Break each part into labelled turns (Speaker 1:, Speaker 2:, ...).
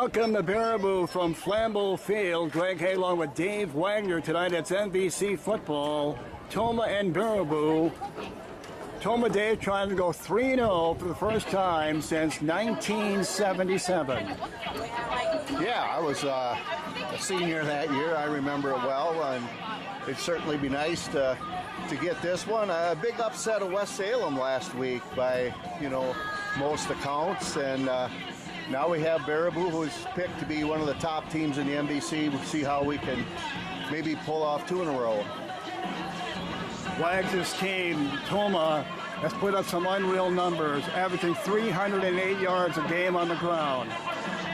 Speaker 1: Welcome to Baraboo from Flambeau Field. Greg Hay along with Dave Wagner tonight. It's NBC football. Tomah and Baraboo. Tomah Dave trying to go 3-0 for the first time since 1977.
Speaker 2: Yeah, I was a senior that year. I remember it well, and it'd certainly be nice to get this one. A big upset of West Salem last week by, most accounts, and now we have Baraboo, who's picked to be one of the top teams in the NBC. We'll see how we can maybe pull off 2 in a row.
Speaker 1: Wags' team, Tomah, has put up some unreal numbers, averaging 308 yards a game on the ground.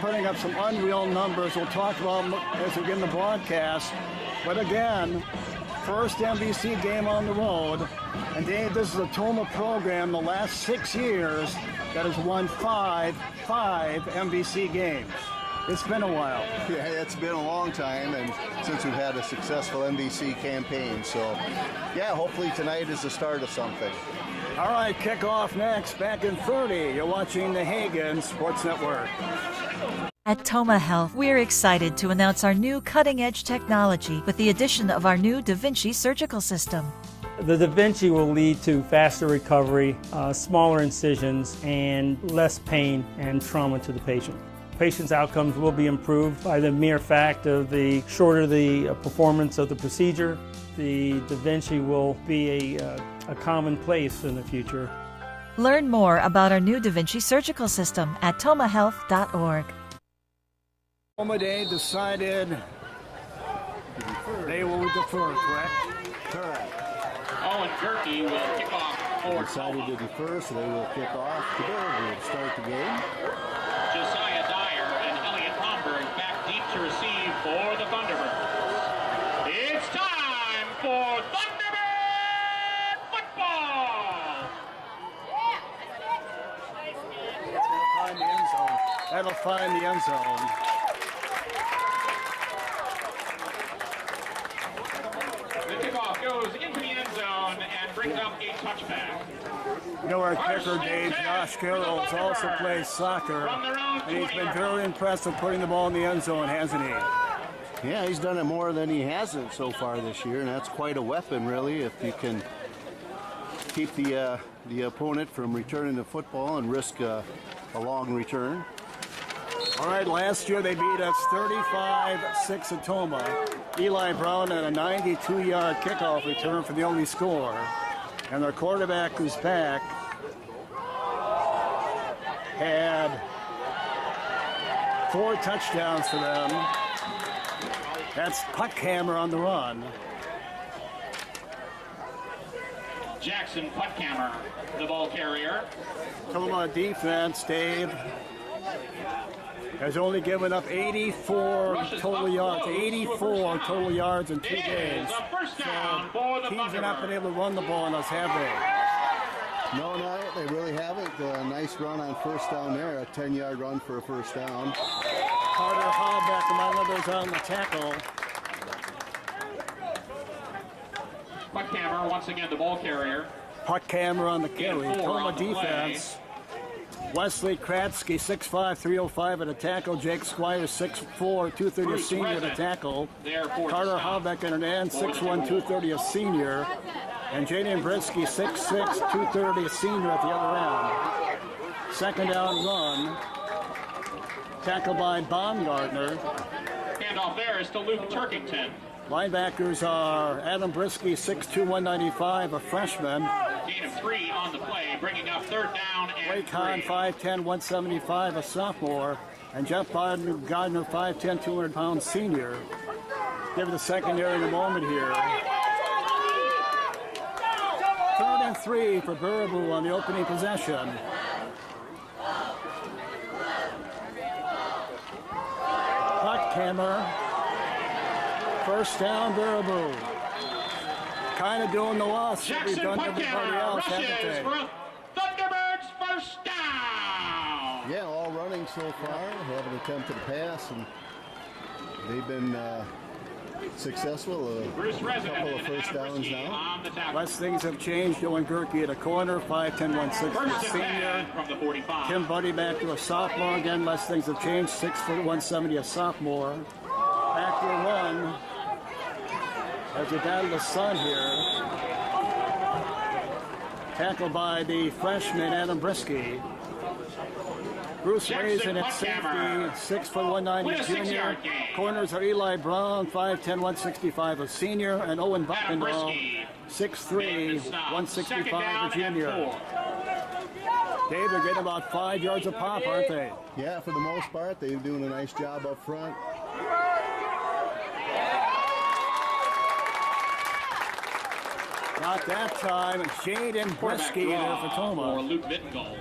Speaker 1: Putting up some unreal numbers we'll talk about as we get in the broadcast. But again, first NBC game on the road. And Dave, this is a Tomah program the last 6 years that has won five NBC games. It's been a while.
Speaker 2: Yeah, it's been a long time, and since we've had a successful NBC campaign. So, yeah, hopefully tonight is the start of something.
Speaker 1: All right, kickoff next. Back in 30, you're watching the Hagen Sports Network.
Speaker 3: At Tomah Health, we're excited to announce our new cutting-edge technology with the addition of our new Da Vinci surgical system.
Speaker 4: The Da Vinci will lead to faster recovery, smaller incisions, and less pain and trauma to the patient. Patient's outcomes will be improved by the mere fact of the shorter the performance of the procedure. The Da Vinci will be a commonplace in the future.
Speaker 3: Learn more about our new Da Vinci surgical system at tomahhealth.org.
Speaker 1: Tomah Dave decided they will defer, correct?
Speaker 2: Correct.
Speaker 5: Owen Gerke will kick off for
Speaker 2: Decided to defer, so they will kick off to Baraboo to start the game.
Speaker 5: Josiah Dyer and Elliot Romberg back deep to receive for the Thunderbirds. It's time for Thunderbird football!
Speaker 1: Find the end zone. That'll find the end zone.
Speaker 5: The kickoff goes into the end zone and brings up a touchback.
Speaker 1: Our kicker, Dave, Josh Carroll, also plays soccer, and he's been very impressive putting the ball in the end zone, hasn't he?
Speaker 2: Yeah, he's done it more than he hasn't so far this year, and that's quite a weapon, really, if you can keep the opponent from returning the football and risk a long return.
Speaker 1: All right, last year they beat us 35-6 at Tomah. Eli Brown had a 92-yard kickoff return for the only score. And their quarterback, who's back, had 4 touchdowns for them. That's Puckhammer on the run.
Speaker 5: Jackson Puckhammer, the ball carrier.
Speaker 1: Tomah defense, Dave, has only given up 84 total yards. 84 total yards in 2 games. So teams have not been able to run the ball on us, have they?
Speaker 2: No, they really haven't. A nice run on first down there, a 10-yard run for a first down.
Speaker 1: Carter Hallback, among others, on the tackle.
Speaker 5: Puckhammer, once again, the ball carrier.
Speaker 1: Puckhammer on the carry. Tomah defense. Wesley Kratzky, 6'5", 305 at a tackle. Jake Squires, 6'4", 230 a senior at a tackle. Carter Hallbeck at an end, 6'1", 230 a senior. And Jaden Brinsky, 6'6", 230 a senior at the other end. Second down run. Tackle by Baumgartner.
Speaker 5: Handoff there is to Luke Turkington.
Speaker 1: Linebackers are Adam Brisky, 6'2", 195, a freshman.
Speaker 5: Gain of 3 on the play, bringing up third down and
Speaker 1: Blake Hahn, 5'10", 175, a sophomore. And Jeff Gardner, 5'10", 200-pound senior. Give it a secondary in a moment here. 3rd and 3 for Baraboo on the opening possession. Puckhammer. First down, Baraboo. Kind of doing the loss that we've done to everybody else, haven't they?
Speaker 5: Thunderbirds first down.
Speaker 2: Yeah, all running so far. Haven't attempted a pass, and they've been successful. A couple of first downs now.
Speaker 1: Less things have changed. Owen Gerke at a corner, 5'10", 160, a senior.
Speaker 5: From the 45.
Speaker 1: Tim Buddy back to a sophomore again. Less things have changed. 6', 170, a sophomore. Back to a run. As we battle the sun here. Tackled by the freshman Adam Brisky. Bruce Raisin at safety, 6', 190, junior. Corners are Eli Brown, 5'10", 165, a senior, and Owen Buckendall, 6'3", 165, a junior. Dave, they're getting about 5 yards a pop, aren't they?
Speaker 2: Yeah, for the most part, they're doing a nice job up front.
Speaker 1: Not that time. Jaden Brisky there for Tomah.
Speaker 5: For Luke Vittengall.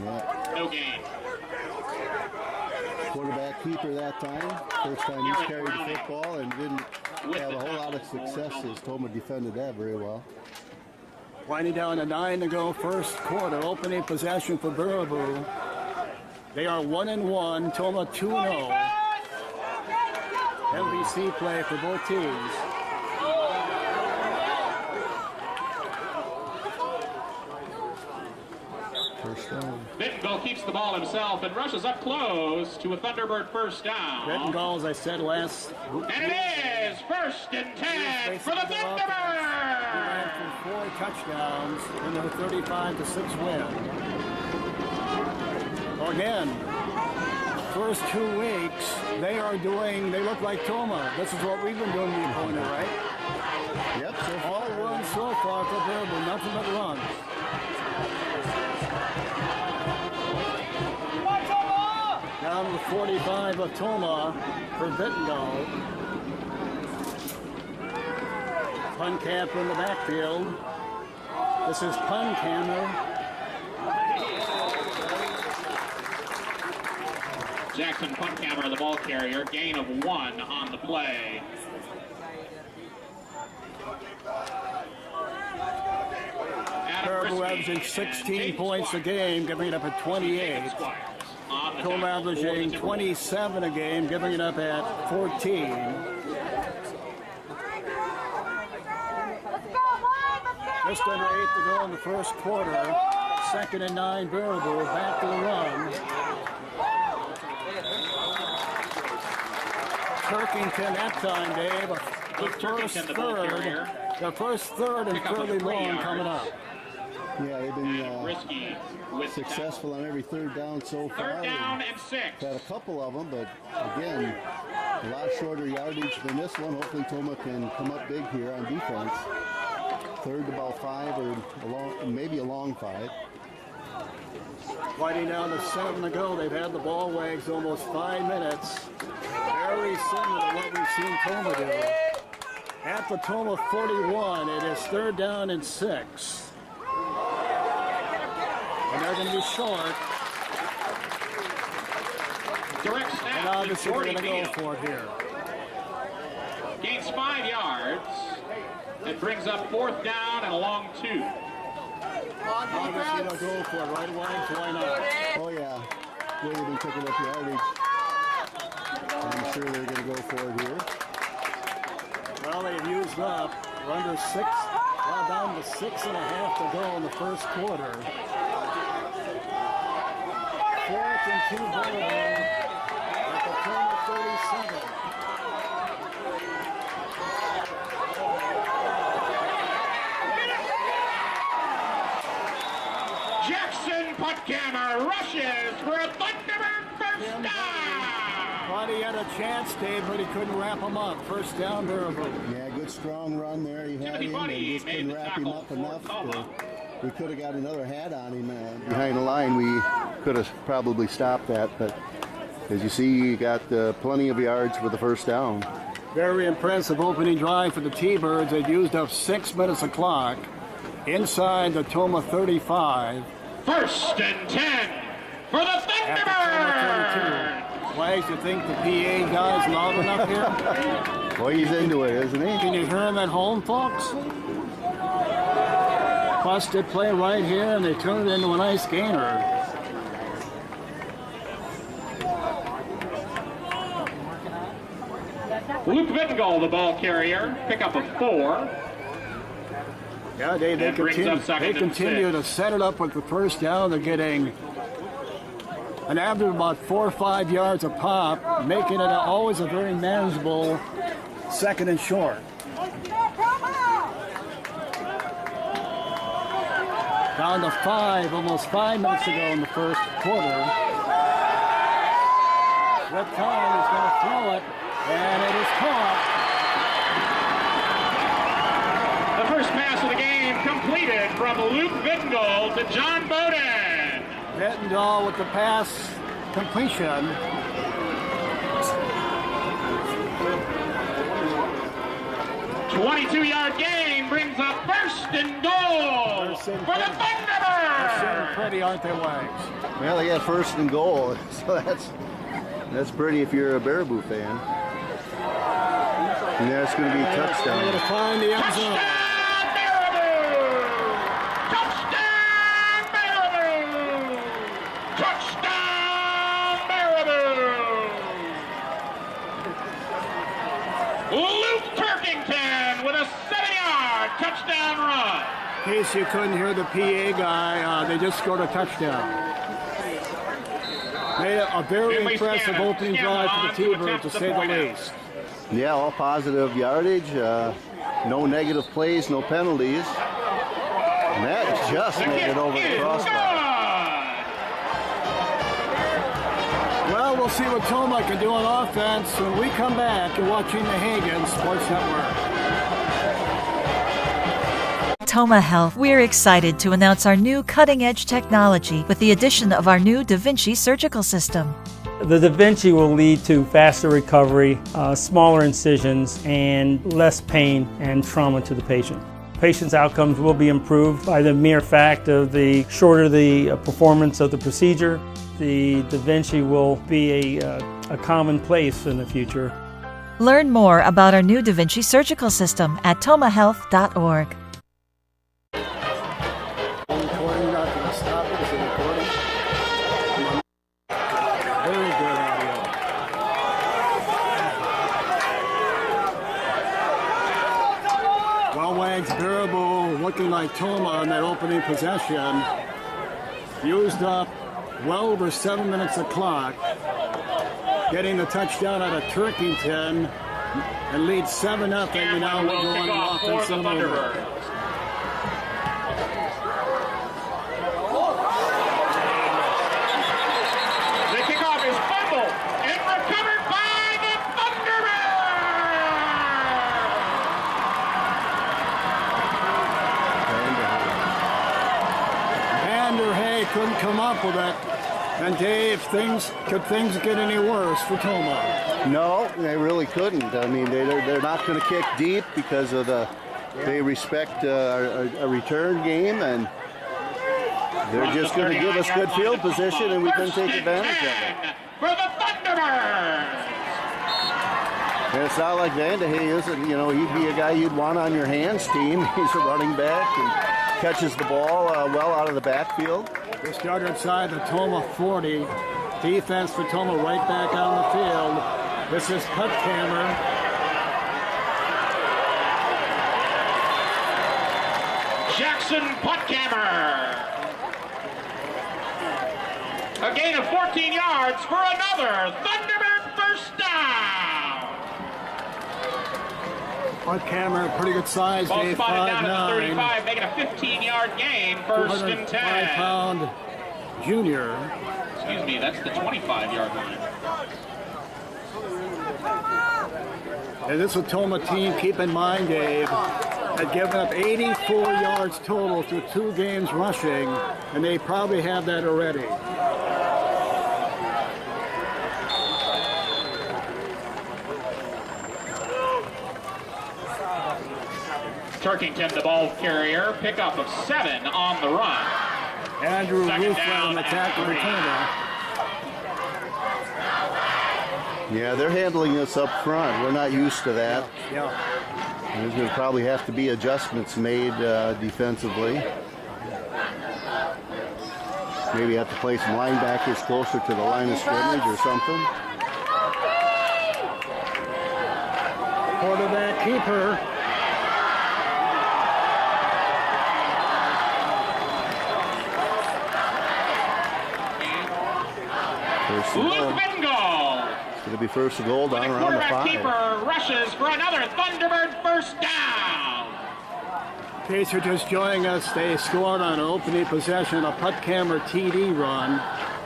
Speaker 2: Yeah.
Speaker 5: No gain.
Speaker 2: Quarterback keeper that time. First time he's carried the football and didn't have a whole lot of success as Tomah defended that very well.
Speaker 1: Winding down to 9 to go, first quarter. Opening possession for Baraboo. They are 1-1. Tomah 2-0. MVC play for both teams.
Speaker 5: Vittengall keeps the ball himself and rushes up close to a Thunderbird first down.
Speaker 1: Vittengall, as I said last.
Speaker 5: And it is 1st and 10 for the
Speaker 1: He ran
Speaker 5: Thunderbirds.
Speaker 1: for 4 touchdowns in their 35-6 win. Again, first 2 weeks, they look like Tomah. This is what we've been doing to the opponent, right?
Speaker 2: Yep, so far.
Speaker 1: All runs so far for Baraboo, nothing but runs. Down to 45 of Tomah for Vittengall. Puncamp in the backfield. This is Puncammer.
Speaker 5: Jackson Puncammer, the ball carrier, gain of 1 on the play.
Speaker 1: Baraboo averaging 16 points a game, giving it up at 28. Tomah averaging 27 a game, giving it up at 14. Just under 8 to go in the first quarter. 2nd and 9, Baraboo back to the run. Turkington that time, Dave. The first third and fairly long coming up.
Speaker 2: Yeah, they've been successful on every third down so far.
Speaker 5: 3rd down and 6.
Speaker 2: Had a couple of them, but again, a lot shorter yardage than this one. Hopefully Tomah can come up big here on defense. 3rd to about 5 or maybe a long 5.
Speaker 1: Winding down to 7 to go. They've had the ball wags almost 5 minutes. Very similar to what we've seen Tomah do. At the Tomah 41, it is 3rd down and 6. And they're going to be short.
Speaker 5: Direct snap.
Speaker 1: And obviously they're going to go for it here.
Speaker 5: Gains 5 yards. It brings up 4th down and a long 2.
Speaker 1: Obviously they'll go for it right away, so why not?
Speaker 2: Oh yeah, they've been picking up yardage. I'm sure they're going to go for it here.
Speaker 1: Well, they've used up. We're under 6, well, down to 6.5 to go in the first quarter. 4th and 2 Baraboo at the Tomah 37.
Speaker 5: Jackson Puttkammer rushes for a Thunderbird first down.
Speaker 1: Thought he had a chance, Dave, but he couldn't wrap him up. First down, Baraboo.
Speaker 2: Yeah, good strong run there. He had him and just couldn't wrap him up enough. We could have got another hat on him behind the line. We could have probably stopped that, but as you see, he got plenty of yards for the first down.
Speaker 1: Very impressive opening drive for the T-Birds. They've used up 6 minutes of clock. Inside the Tomah 35.
Speaker 5: 1st and 10 for the
Speaker 1: At the
Speaker 5: Thunderbirds.
Speaker 1: Tomah 32. Wags, you think the PA guy's loud enough here?
Speaker 2: Boy, he's into it, isn't he?
Speaker 1: Can you hear him at home, folks? Plus, they play right here, and they turn it into a nice gainer.
Speaker 5: Luke Vittengold, the ball carrier, pickup of 4.
Speaker 1: Yeah, they continue to set it up with the first down. They're getting an average of about 4 or 5 yards a pop, making it always a very manageable second and short. Down to 5, almost 5 minutes ago in the first quarter. Red Collin is going to throw it, and it is caught.
Speaker 5: The first pass of the game completed from Luke Vittengold to John Bowden.
Speaker 1: Vittengold with the pass completion.
Speaker 5: A 22-yard gain brings up first and goal for the Thunderbirds.
Speaker 1: They're pretty, aren't they, Wags?
Speaker 2: Well, they got first and goal, so that's pretty if you're a Baraboo fan. And that's going to be a touchdown.
Speaker 1: They're going to find the end zone.
Speaker 5: Touchdown, Baraboo! Touchdown, Baraboo! Luke Turkington with a 7-yard touchdown run.
Speaker 1: In case you couldn't hear the PA guy, they just scored a touchdown. Made a very impressive opening drive for the T-Birds, to say the least.
Speaker 2: Yeah, all positive yardage, no negative plays, no penalties. And that just made it over the crossbar.
Speaker 1: Well, we'll see what Tomah can do on offense when we come back. You're watching the Hagen Sports Network.
Speaker 3: Tomah Health, we're excited to announce our new cutting-edge technology with the addition of our new Da Vinci surgical system.
Speaker 4: The Da Vinci will lead to faster recovery, smaller incisions, and less pain and trauma to the patient. Patient's outcomes will be improved by the mere fact of the shorter the performance of the procedure. The Da Vinci will be a commonplace in the future.
Speaker 3: Learn more about our new Da Vinci surgical system at tomahhealth.org.
Speaker 1: Recording, not going to stop it. Is it recording? Very good audio. Well, Wags, Baraboo looking like Tomah on that opening possession. Used up well over 7 minutes of clock. Getting the touchdown out of Turkington and leads 7-0. And now we're going offensive over. Couldn't come up with it. And Dave, could things get any worse for Tomah?
Speaker 2: No, they really couldn't. I mean, they're not going to kick deep because of they respect a return game, and they're just going to give us good field position, and we can take advantage of it.
Speaker 5: For the Thunderbirds.
Speaker 2: And it's not like Vanderhay isn't, he'd be a guy you'd want on your hands team. He's a running back and catches the ball well out of the backfield.
Speaker 1: They start inside the Tomah 40. Defense for Tomah right back on the field. This is Puttkammer.
Speaker 5: Jackson Puttkammer. A gain of 14 yards for another Thunderbird first down.
Speaker 1: Puttkammer, pretty good size,
Speaker 5: Ball
Speaker 1: Dave,
Speaker 5: spotted down
Speaker 1: 5'9".
Speaker 5: at the 35, making a 15-yard gain, first and 10.
Speaker 1: 205-pound junior.
Speaker 5: Excuse me, that's the 25-yard line.
Speaker 1: And this is a Tomah team, keep in mind, Dave, had given up 84 yards total through 2 games rushing, and they probably have that already.
Speaker 5: Turkington, the ball carrier, pickup of 7 on the run.
Speaker 1: Andrew
Speaker 5: Second
Speaker 1: Ruth
Speaker 5: down
Speaker 1: on the tackle
Speaker 5: and
Speaker 1: returner.
Speaker 2: Yeah, they're handling us up front. We're not used to that.
Speaker 1: Yeah.
Speaker 2: There's going to probably have to be adjustments made defensively. Maybe have to play some linebackers closer to the line of scrimmage or something.
Speaker 1: Quarterback keeper.
Speaker 2: First and goal.
Speaker 5: Bengal.
Speaker 2: It's going to be first and goal down around the
Speaker 5: Quarterback
Speaker 2: 5.
Speaker 5: keeper rushes for another Thunderbird first down.
Speaker 1: In case you're just joining us, they scored on an opening possession, a putt camera TD run.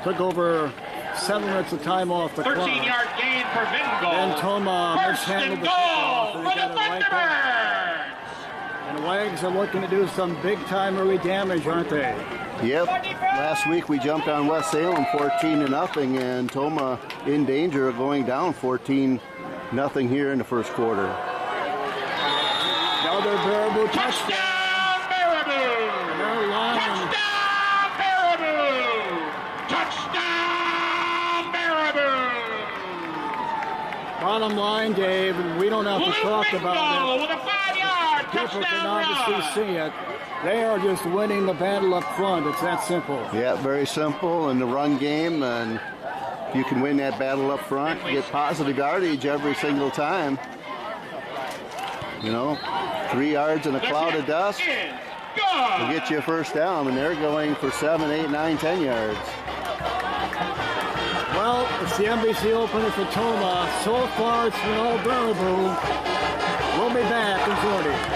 Speaker 1: Took over 7 minutes of time off the clock.
Speaker 5: 13-yard gain for Bengal.
Speaker 1: And Tomah
Speaker 5: First
Speaker 1: mishandled
Speaker 5: and
Speaker 1: the kickoff,
Speaker 5: goal
Speaker 1: and
Speaker 5: for
Speaker 1: he
Speaker 5: the
Speaker 1: got it right back.
Speaker 5: Thunderbirds.
Speaker 1: And the Wags are looking to do some big-time early damage, aren't they?
Speaker 2: Yep. Last week we jumped on West Salem 14-0, and Tomah in danger of going down 14-0 here in the first quarter.
Speaker 1: Another Baraboo touchdown.
Speaker 5: Touchdown, Baraboo.
Speaker 1: They're lying.
Speaker 5: Touchdown, Baraboo. Touchdown, Baraboo.
Speaker 1: Bottom line, Dave, and we don't have to talk about it.
Speaker 5: With a 5-yard
Speaker 1: People can
Speaker 5: touchdown
Speaker 1: obviously
Speaker 5: run.
Speaker 1: see it. They are just winning the battle up front. It's that simple.
Speaker 2: Yeah, very simple in the run game, and if you can win that battle up front, get positive yardage every single time. You know, 3 yards in a cloud of dust will get you a first down, and they're going for 7, 8, 9, 10 yards.
Speaker 1: Well, it's the NBC opener for Tomah. So far, it's been all Baraboo. We'll be back in 40.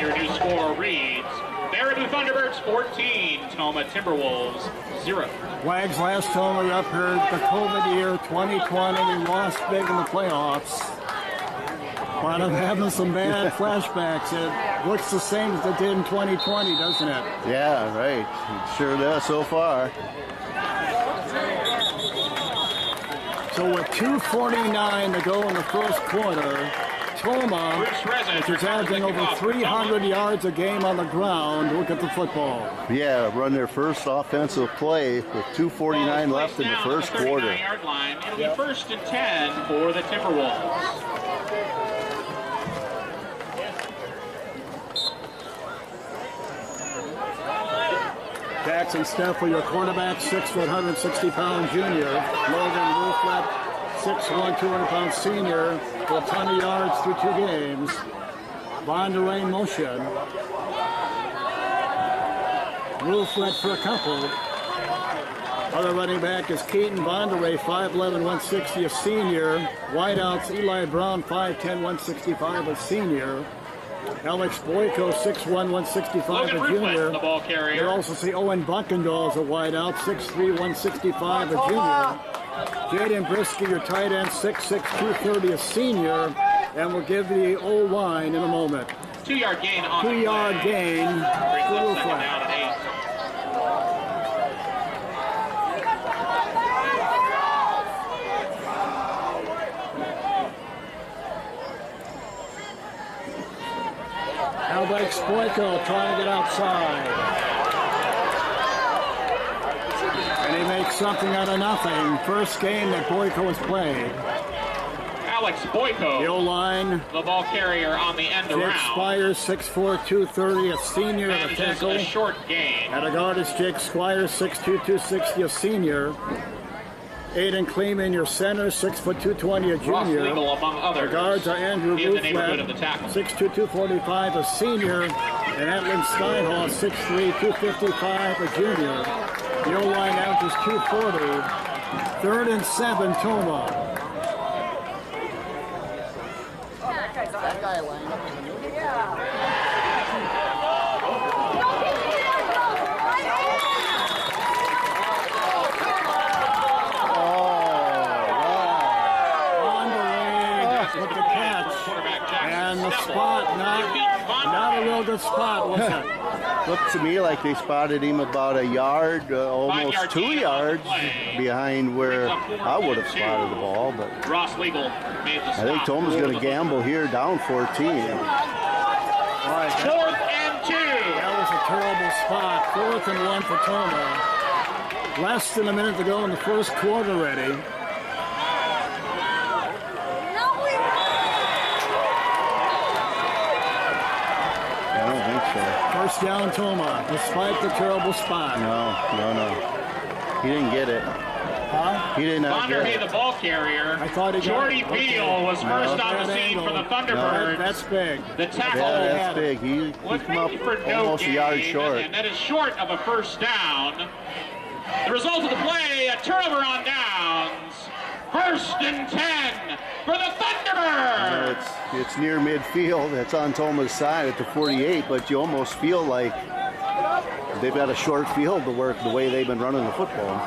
Speaker 5: Your new score reads, Baraboo Thunderbirds 14, Tomah Timberwolves 0.
Speaker 1: Wags last time we were up here, the COVID year 2020, we lost big in the playoffs. But I'm having some bad flashbacks. It looks the same as it did in 2020, doesn't it?
Speaker 2: Yeah, right. It sure does so far.
Speaker 1: So with 2:49 to go in the first quarter, Tomah, which is averaging over 300 yards a game on the ground, look at the football.
Speaker 2: Yeah, run their first offensive play with 2:49 left in the first quarter.
Speaker 5: 39-yard line. It'll be first and 10 for the Timberwolves.
Speaker 1: Jackson Steffel, your quarterback, 6 foot, 160-pound junior. Logan Ruflet, 6'1", 200-pound senior, with a ton of yards through 2 games. Vonderay motion. Ruflet for a couple. Other running back is Keaton Vonderay, 5'11", 160, a senior. Wideouts, Eli Brown, 5'10", 165, a senior. Alex Boyko, 6'1", 165, a junior.
Speaker 5: The ball carrier.
Speaker 1: You also see Owen Buckendall as a wideout, 6'3", 165, a junior. Jaden Brisky, your tight end, 6'6", 230, a senior. And we'll give the O-line in a moment.
Speaker 5: 2-yard gain on
Speaker 1: 2-yard gain.
Speaker 5: Brings up second
Speaker 1: Ruflet.
Speaker 5: down and 8.
Speaker 1: Alex Boyko trying to get outside. And he makes something out of nothing. First game that Boyko has played.
Speaker 5: Alex Boyko,
Speaker 1: The O-line,
Speaker 5: the ball carrier on the end
Speaker 1: Jake
Speaker 5: around.
Speaker 1: Squires, 6'4", 230, a senior at a
Speaker 5: Manages
Speaker 1: tackle.
Speaker 5: a short gain.
Speaker 1: At a guard is Jake Squires, 6'2", 260, a senior. Aiden Kleeman, your center, 6'2", 220, a
Speaker 5: Ross
Speaker 1: junior.
Speaker 5: Legal, among others.
Speaker 1: The guards are Andrew
Speaker 5: in the neighborhood of the
Speaker 1: Ruflet,
Speaker 5: tackle.
Speaker 1: 6'2", 245, a senior. And Atlin Steinhall, 6'3", 255, a junior. The O-line averages 240. 3rd and 7, Tomah.
Speaker 2: That guy lined up in the middle.
Speaker 1: With the catch. And the spot, not a real good spot, was it?
Speaker 2: Looked to me like they spotted him about a yard, almost 2 yards behind where I would have spotted the ball. But
Speaker 5: Ross Legal made the
Speaker 2: I
Speaker 5: stop.
Speaker 2: think Tomah's going to gamble here, down 14.
Speaker 1: All right,
Speaker 5: 4th and 2.
Speaker 1: that was a terrible spot. 4th and 1 for Tomah. Less than a minute to go in the first quarter already.
Speaker 2: I don't think so.
Speaker 1: First down, Tomah, despite the terrible spot.
Speaker 2: No. He didn't get it.
Speaker 1: Huh?
Speaker 2: He did not get
Speaker 5: Vonderay,
Speaker 2: it.
Speaker 5: the ball carrier.
Speaker 1: I thought he got
Speaker 5: Jordy
Speaker 1: it.
Speaker 5: Beal was first on the
Speaker 1: Bad
Speaker 5: scene for the
Speaker 1: angle.
Speaker 5: Thunderbirds.
Speaker 1: That's big.
Speaker 5: The tackle
Speaker 2: Yeah, that's big. He
Speaker 5: was
Speaker 2: came up
Speaker 5: maybe for no
Speaker 2: almost a
Speaker 5: gain,
Speaker 2: yard short.
Speaker 5: and that is short of a first down. The result of the play, a turnover on downs. 1st and 10 for the Thunderbirds.
Speaker 2: It's near midfield. It's on Tomah's side at the 48, but you almost feel like they've got a short field to work the way they've been running the football.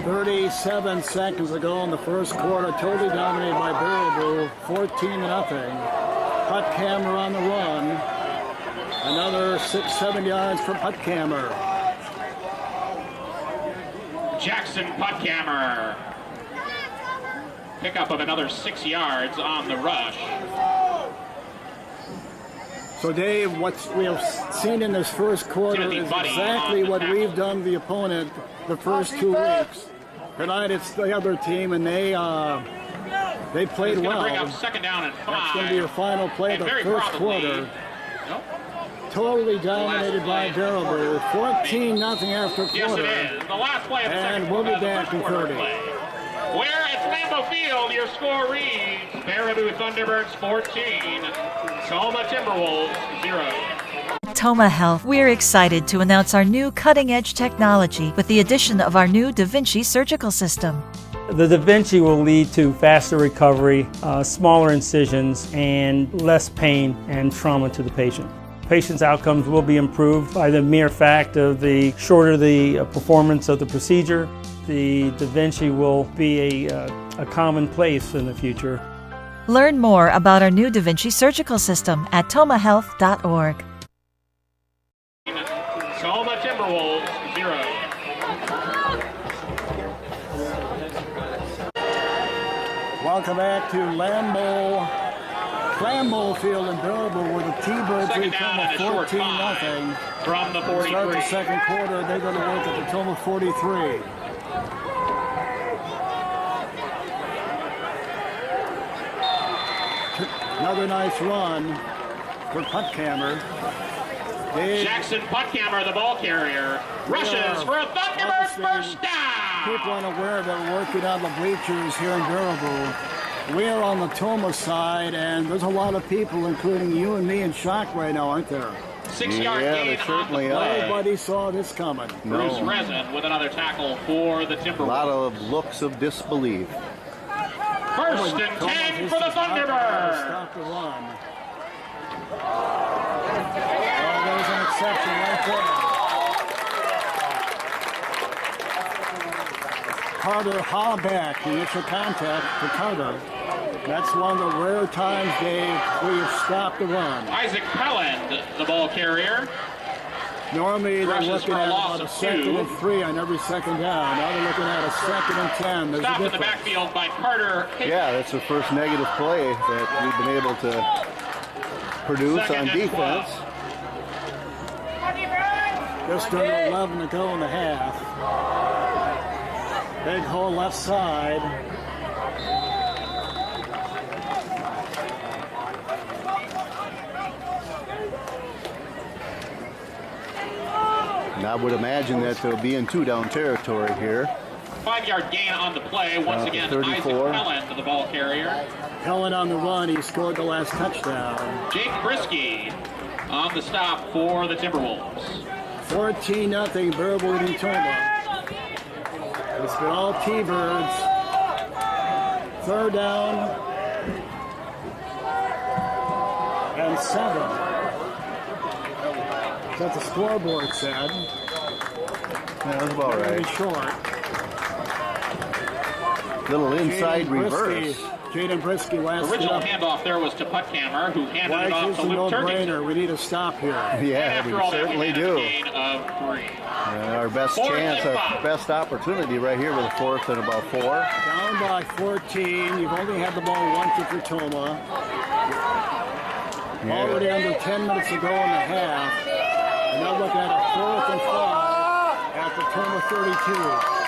Speaker 1: 37 seconds ago in the first quarter, totally dominated by Baraboo, 14-0. Puttkammer on the run. Another 6-7 yards for Puttkammer.
Speaker 5: Jackson Puttkammer. Pickup of another 6 yards on the rush.
Speaker 1: So Dave, what we have seen in this first quarter
Speaker 5: Timothy
Speaker 1: is
Speaker 5: Buddy
Speaker 1: exactly
Speaker 5: on the
Speaker 1: what
Speaker 5: tackle.
Speaker 1: we've done to the opponent the first 2 weeks. Tonight it's the other team, and they played
Speaker 5: He's going
Speaker 1: well.
Speaker 5: to bring up 2nd down and 5.
Speaker 1: That's going to be your final play of
Speaker 5: And
Speaker 1: the
Speaker 5: very
Speaker 1: first
Speaker 5: probably-
Speaker 1: quarter.
Speaker 5: Nope.
Speaker 1: Totally dominated by Baraboo. 14-0 after quarter.
Speaker 5: Yes, it is. The last play of the
Speaker 1: And
Speaker 5: second
Speaker 1: we'll be
Speaker 5: the
Speaker 1: back
Speaker 5: first
Speaker 1: in
Speaker 5: quarter
Speaker 1: 30.
Speaker 5: play. Where it's Lambeau Field, your score reads Baraboo Thunderbirds 14, Tomah Timberwolves 0.
Speaker 3: At Tomah Health, we're excited to announce our new cutting-edge technology with the addition of our new Da Vinci surgical system.
Speaker 4: The Da Vinci will lead to faster recovery, smaller incisions, and less pain and trauma to the patient. Patient's outcomes will be improved by the mere fact of the shorter the performance of the procedure. The Da Vinci will be a commonplace in the future.
Speaker 3: Learn more about our new Da Vinci surgical system at tomahhealth.org.
Speaker 5: Tomah Timberwolves 0.
Speaker 1: Welcome back to Lambeau Field in Baraboo, where the T-Birds
Speaker 5: Second
Speaker 1: lead
Speaker 5: down and a
Speaker 1: Tomah
Speaker 5: short
Speaker 1: 14-0.
Speaker 5: From the
Speaker 1: Start the
Speaker 5: 43.
Speaker 1: second quarter, they're going to work at the Tomah 43. Another nice run for Puttkammer.
Speaker 5: Jackson Puttkammer, the ball carrier, rushes for a Thunderbird first down.
Speaker 1: People unaware that we're working on the bleachers here in Baraboo. We're on the Tomah side, and there's a lot of people, including you and me, in shock right now, aren't there?
Speaker 5: 6-yard
Speaker 2: Yeah,
Speaker 5: gain
Speaker 2: they
Speaker 5: on the
Speaker 2: certainly
Speaker 5: play.
Speaker 2: are.
Speaker 1: Nobody saw this coming.
Speaker 5: Bruce Resin with another tackle for the
Speaker 2: A
Speaker 5: Timberwolves.
Speaker 2: lot of looks of disbelief.
Speaker 5: 1st and 10 for the Thunderbirds.
Speaker 1: Stop the run. Oh, there's an exception right there. Carter Habeck, the initial contact for Carter. That's one of the rare times, Dave, where you've stopped the run.
Speaker 5: Isaac Pelland, the ball carrier.
Speaker 1: Normally they're
Speaker 5: Rushes
Speaker 1: looking
Speaker 5: for a
Speaker 1: at
Speaker 5: loss
Speaker 1: about a
Speaker 5: of
Speaker 1: 2nd
Speaker 5: 2.
Speaker 1: and 3 on every second down. Now they're looking at a 2nd and 10. There's a
Speaker 5: Stopped in the
Speaker 1: difference.
Speaker 5: backfield by Carter.
Speaker 2: Yeah, that's the first negative play that we've been able to produce
Speaker 5: Second
Speaker 2: on
Speaker 5: and
Speaker 2: defense.
Speaker 5: 12.
Speaker 1: Just under 11 to go in the half. Big hole left side.
Speaker 2: And I would imagine that they'll be in 2-down territory here.
Speaker 5: 5-yard gain on the play. Once again,
Speaker 2: 34.
Speaker 5: Isaac Pelland, the ball carrier.
Speaker 1: Helen on the run. He scored the last touchdown.
Speaker 5: Jake Brisky on the stop for the Timberwolves.
Speaker 1: 14-0, Baraboo leading Tomah. It's been all T-Birds. 3rd down and 7. That's what the scoreboard said.
Speaker 2: Yeah, that's about
Speaker 1: Very
Speaker 2: right.
Speaker 1: short.
Speaker 2: Little inside reverse.
Speaker 1: Jaden Brisky last
Speaker 5: Original
Speaker 1: up.
Speaker 5: handoff there was to Puttkammer, who handed it
Speaker 1: Why
Speaker 5: off
Speaker 1: is
Speaker 5: to
Speaker 1: a
Speaker 5: Luke Turkington.
Speaker 1: no-brainer? We need a stop here.
Speaker 2: Yeah, we
Speaker 5: After all that,
Speaker 2: certainly
Speaker 5: we had a
Speaker 2: do.
Speaker 5: gain of 3.
Speaker 2: Our best
Speaker 5: 4th
Speaker 2: chance,
Speaker 5: and
Speaker 2: our
Speaker 5: 5.
Speaker 2: best opportunity right here with a 4th and about 4.
Speaker 1: Down by 14. You've only had the ball once for Tomah. Already under 10 minutes to go in the half. And now looking at a 4th and 5 at the Tomah 32.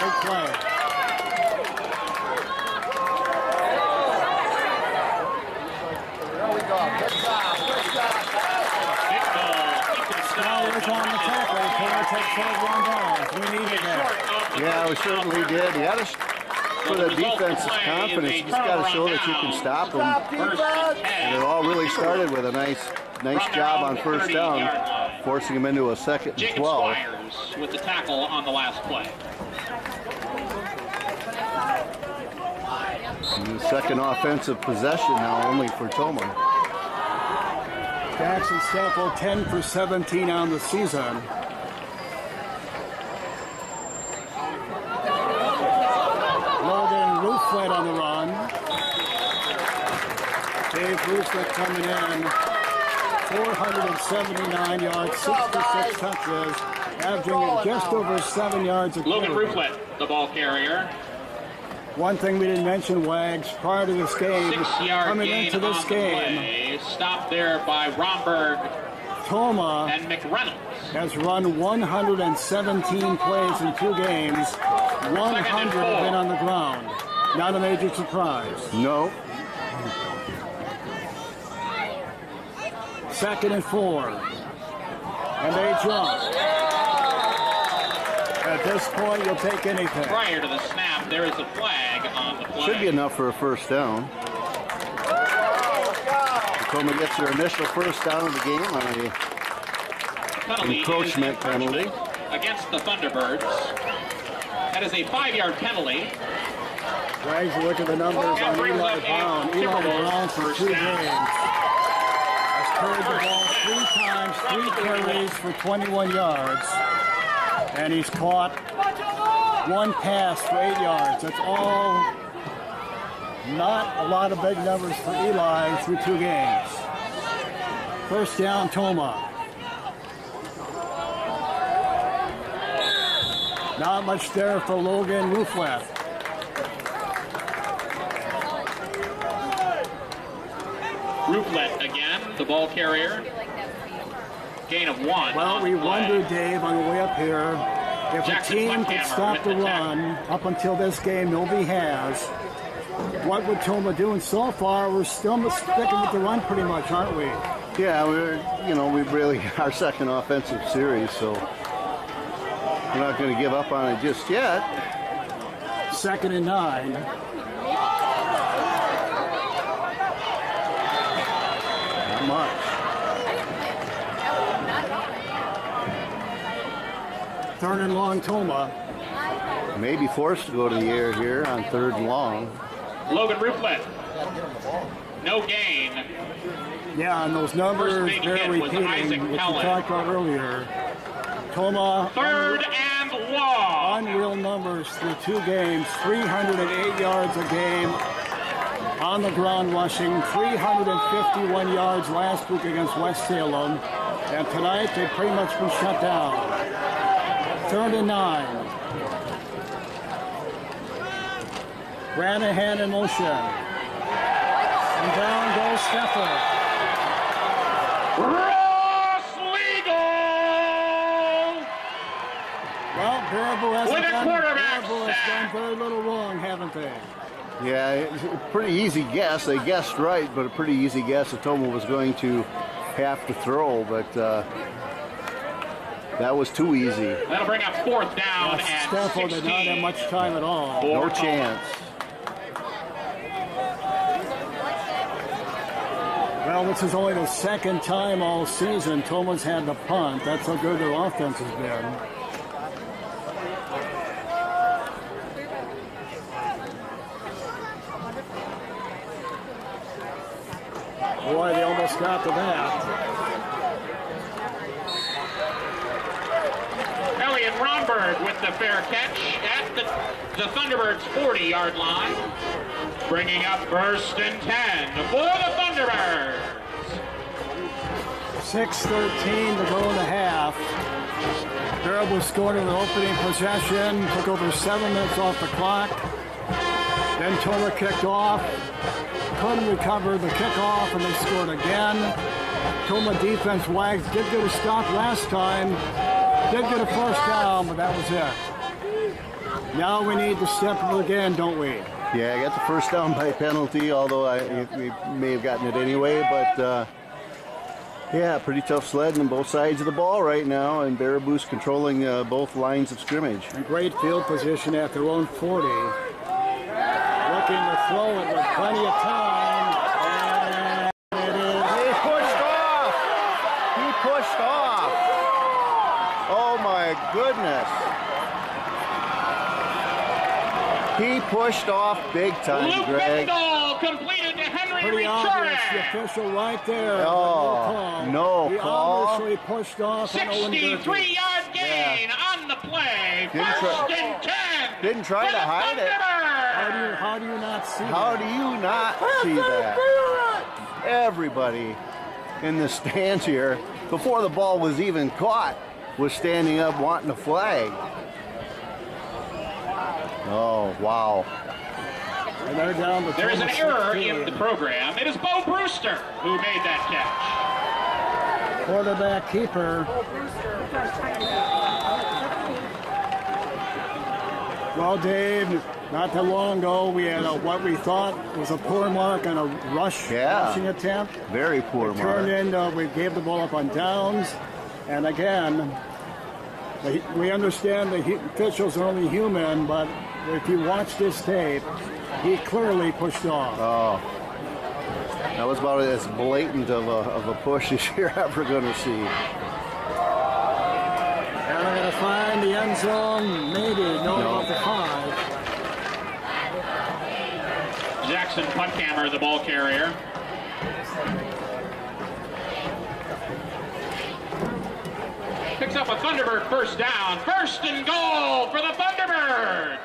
Speaker 1: Big play. Now it's on the tackle. Tomah takes 12 downs. We needed that.
Speaker 2: Yeah, we certainly did. He had a for the defense's confidence. You just got to show that you can stop them. And it all really started with a nice job on first down, forcing them into a 2nd and 12.
Speaker 5: Squires with the tackle on the last play.
Speaker 2: And the second offensive possession now only for Tomah.
Speaker 1: Jackson Stample 10 for 17 on the season. Logan Rooflet on the run. Dave Rooflet coming in. 479 yards, 66 touches, averaging just over 7 yards a
Speaker 5: Logan
Speaker 1: carry.
Speaker 5: Rooflet, the ball carrier.
Speaker 1: One thing we didn't mention, Wags, prior to this game,
Speaker 5: 6-yard
Speaker 1: coming
Speaker 5: gain
Speaker 1: into this
Speaker 5: on the
Speaker 1: game,
Speaker 5: play. Stopped there by Romberg
Speaker 1: Tomah
Speaker 5: and McReynolds.
Speaker 1: has run 117 plays in 2 games. 100 have been on the ground. Not a major surprise.
Speaker 2: No.
Speaker 1: 2nd and 4. And they jump. At this point, you'll take anything.
Speaker 5: Prior to the snap, there is a flag on the play.
Speaker 2: Should be enough for a first down. Tomah gets their initial first down of the game on a
Speaker 5: Penalty
Speaker 2: encroachment
Speaker 5: is
Speaker 2: penalty
Speaker 5: against the Thunderbirds. That is a 5-yard penalty.
Speaker 1: Wags, look at the numbers on Eli Brown. Eli Brown for 2 games. Carried the ball 3 times, 3 carries for 21 yards. And he's caught 1 pass for 8 yards. That's all not a lot of big numbers for Eli through 2 games. First down, Tomah. Not much there for Logan Rooflet.
Speaker 5: Rooflet again, the ball carrier. Gain of 1.
Speaker 1: Well, we wonder, Dave, on the way up here, if
Speaker 5: Jackson
Speaker 1: a team could
Speaker 5: Puckhammer
Speaker 1: stop the
Speaker 5: with the
Speaker 1: run up until this game, nobody has. What would Tomah do? And so far, we're still sticking with the run pretty much, aren't we?
Speaker 2: Yeah, we've really our second offensive series, so we're not going to give up on it just yet.
Speaker 1: 2nd and 9.
Speaker 2: Not much.
Speaker 1: Third and long, Tomah.
Speaker 2: Maybe forced to go to the air here on 3rd and long.
Speaker 5: Logan Rooflet. No gain.
Speaker 1: Yeah, and those numbers,
Speaker 5: First big
Speaker 1: they're
Speaker 5: hit was Isaac
Speaker 1: repeating what you
Speaker 5: Pellin.
Speaker 1: talked about earlier. Tomah,
Speaker 5: 3rd and long.
Speaker 1: unreal numbers through 2 games, 308 yards a game on the ground rushing, 351 yards last week against West Salem, and tonight they've pretty much been shut down. 3rd and 9. Granahan in motion. And down goes Steffer.
Speaker 5: Ross Legal
Speaker 1: Well, Baraboo
Speaker 5: with a quarterback
Speaker 1: has
Speaker 5: sack.
Speaker 1: done very little wrong, haven't they?
Speaker 2: Yeah, it's a pretty easy guess. They guessed right, but a pretty easy guess that Tomah was going to have to throw, but that was too easy.
Speaker 5: That'll bring up 4th down and
Speaker 1: Steffer did not have
Speaker 5: 16.
Speaker 1: much time at all.
Speaker 2: No
Speaker 5: For
Speaker 2: chance.
Speaker 1: Well, this is only the 2nd time all season Tomah's had the punt. That's how good their offense has been. Boy, they almost got to that.
Speaker 5: Elliot Romberg with the fair catch at the Thunderbirds' 40-yard line. Bringing up 1st and 10 for the Thunderbirds.
Speaker 1: 6:13 to go in the half. Baraboo scored in the opening possession, took over 7 minutes off the clock. Then Tomah kicked off, couldn't recover the kickoff, and they scored again. Tomah defense, Wags did get a stop last time, did get a first down, but that was it. Now we need to step up again, don't we?
Speaker 2: Yeah, I got the first down by penalty, although we may have gotten it anyway, but yeah, pretty tough sledding on both sides of the ball right now, and Baraboo's controlling both lines of scrimmage.
Speaker 1: A great field position at their own 40. looking to throw it with plenty of time. And it is.
Speaker 2: He pushed off. He pushed off. Oh my goodness. He pushed off big time,
Speaker 5: Luke
Speaker 2: Greg.
Speaker 5: Bendall completed to Henry
Speaker 1: Pretty obvious, the
Speaker 5: Richard.
Speaker 1: official right there.
Speaker 2: Oh, no
Speaker 1: He
Speaker 2: call.
Speaker 1: obviously pushed off. on Owen Gerke.
Speaker 5: 63-yard gain on the play.
Speaker 2: Didn't
Speaker 5: First
Speaker 2: try-
Speaker 5: and 10.
Speaker 2: didn't try
Speaker 5: for
Speaker 2: to
Speaker 5: the
Speaker 2: hide it.
Speaker 5: Thunderbirds.
Speaker 1: How do you not see
Speaker 2: How
Speaker 1: that?
Speaker 2: do you not see that? Everybody in the stands here, before the ball was even caught, was standing up wanting a flag. Oh, wow.
Speaker 1: And they're down to
Speaker 5: There is an
Speaker 1: 26
Speaker 5: error
Speaker 1: to
Speaker 5: in the program. It is Bo Brewster who made that catch.
Speaker 1: quarterback keeper. Well, Dave, not too long ago, we had what we thought was a poor mark on a rushing attempt.
Speaker 2: Very poor mark.
Speaker 1: Turned into, we gave the ball up on downs. And again, we understand the officials are only human, but if you watch this tape, he clearly pushed off.
Speaker 2: Oh, that was about as blatant of a push as you're ever going to see.
Speaker 1: And they're going to find the end zone, maybe, no, off the 5.
Speaker 5: Jackson Punthammer, the ball carrier. Picks up a Thunderbird first down. First and goal for the Thunderbirds.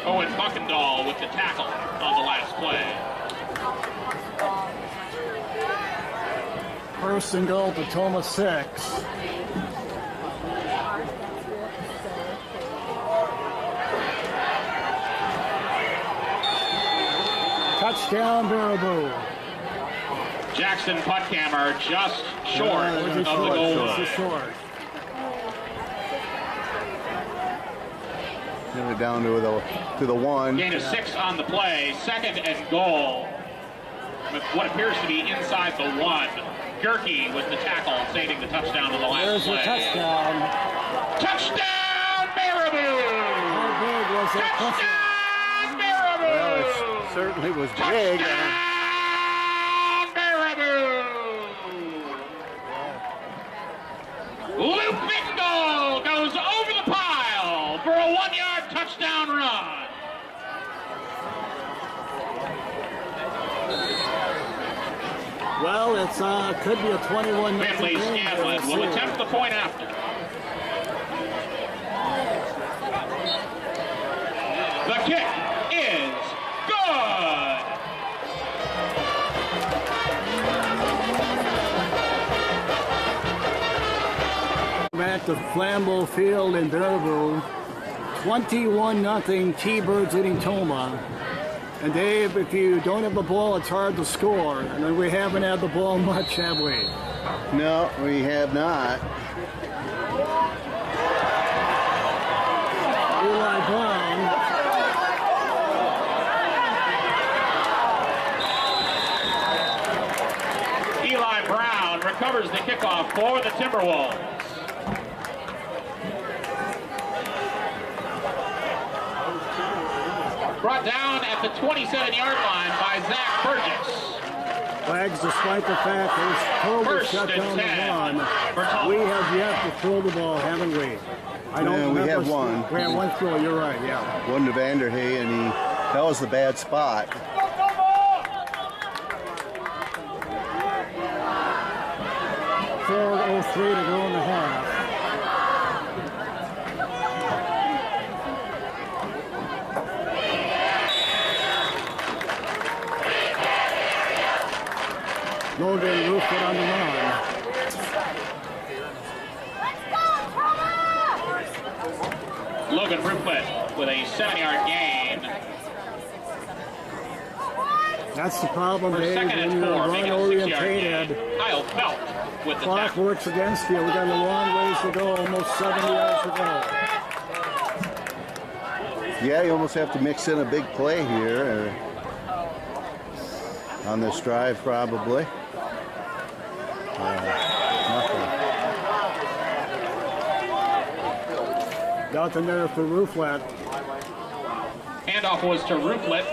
Speaker 5: Owen Buckendahl with the tackle on the last play.
Speaker 1: First and goal to tomah 6. Touchdown, Baraboo.
Speaker 5: Jackson Punthammer just short
Speaker 1: Was
Speaker 5: of
Speaker 1: it
Speaker 5: the goal
Speaker 1: Was it
Speaker 5: line.
Speaker 1: short?
Speaker 2: Get it down to the 1.
Speaker 5: Gain of 6 on the play. Second and goal. With what appears to be inside the 1. Gerke with the tackle, saving the touchdown on the last
Speaker 1: There's
Speaker 5: play.
Speaker 1: the touchdown.
Speaker 5: Touchdown, Baraboo!
Speaker 1: How big was it?
Speaker 5: Touchdown, Baraboo!
Speaker 2: Well, it certainly was big.
Speaker 5: Touchdown, Baraboo! Luke Bendall goes over the pile for a 1-yard touchdown run.
Speaker 1: Well, it's could be a 21.
Speaker 5: Finley Scanlon will attempt the point after. The kick is good.
Speaker 1: Back to Flambeau Field in Baraboo. 21-0 T-Birds leading Tomah. And Dave, if you don't have the ball, it's hard to score. And we haven't had the ball much, have we?
Speaker 2: No, we have not.
Speaker 1: Eli Brown.
Speaker 5: Eli Brown recovers the kickoff for the Timberwolves. Brought down at the 27-yard line by Zach Burgess.
Speaker 1: Flags, despite the fact there's totally
Speaker 5: First
Speaker 1: shut
Speaker 5: and
Speaker 1: down the
Speaker 5: 10
Speaker 1: run.
Speaker 5: for Tomah.
Speaker 1: We have yet to throw the ball, haven't we? I don't
Speaker 2: Yeah, we
Speaker 1: remember.
Speaker 2: have one.
Speaker 1: We have one throw, you're right, yeah.
Speaker 2: One to Vanderhey, and that was the bad spot.
Speaker 1: 4:03 to go in the half. Logan Roofwood on the run.
Speaker 5: Logan Roofwood with a 7-yard gain.
Speaker 1: That's the problem,
Speaker 5: For
Speaker 1: Dave,
Speaker 5: second
Speaker 1: when
Speaker 5: and
Speaker 1: you're
Speaker 5: 4, making a 6-yard
Speaker 1: run-orientated.
Speaker 5: gain. Kyle Felt with the
Speaker 1: Clock
Speaker 5: tackle.
Speaker 1: works against you. We got a long ways to go, almost 70 yards to go.
Speaker 2: Yeah, you almost have to mix in a big play here on this drive, probably. Nothing.
Speaker 1: Nothing there for Rooflet.
Speaker 5: handoff was to Ruplet.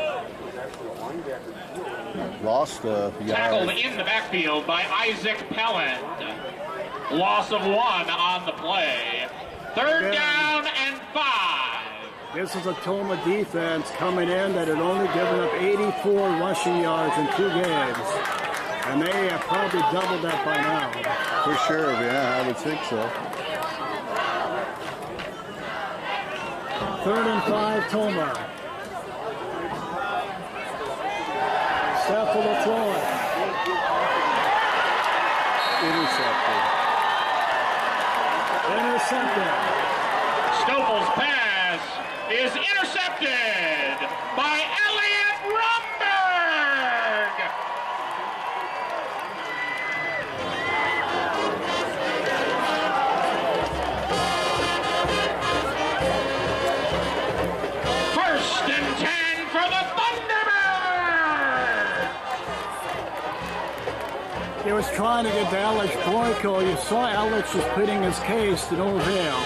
Speaker 2: Lost a
Speaker 5: Tackled
Speaker 2: yard.
Speaker 5: in the backfield by Isaac Pelland. Loss of 1 on the play. Third down and 5.
Speaker 1: This is a Tomah defense coming in that had only given up 84 rushing yards in 2 games. And they have probably doubled that by now.
Speaker 2: For sure, yeah, I would think so.
Speaker 1: 3rd and 5, Tomah. Step for the throw. Intercepted.
Speaker 5: Stoppel's pass is intercepted by Elliott Rumberg. First and 10 for the Thunderbirds.
Speaker 1: He was trying to get to Alex Boyko. You saw Alex was putting his case to no avail.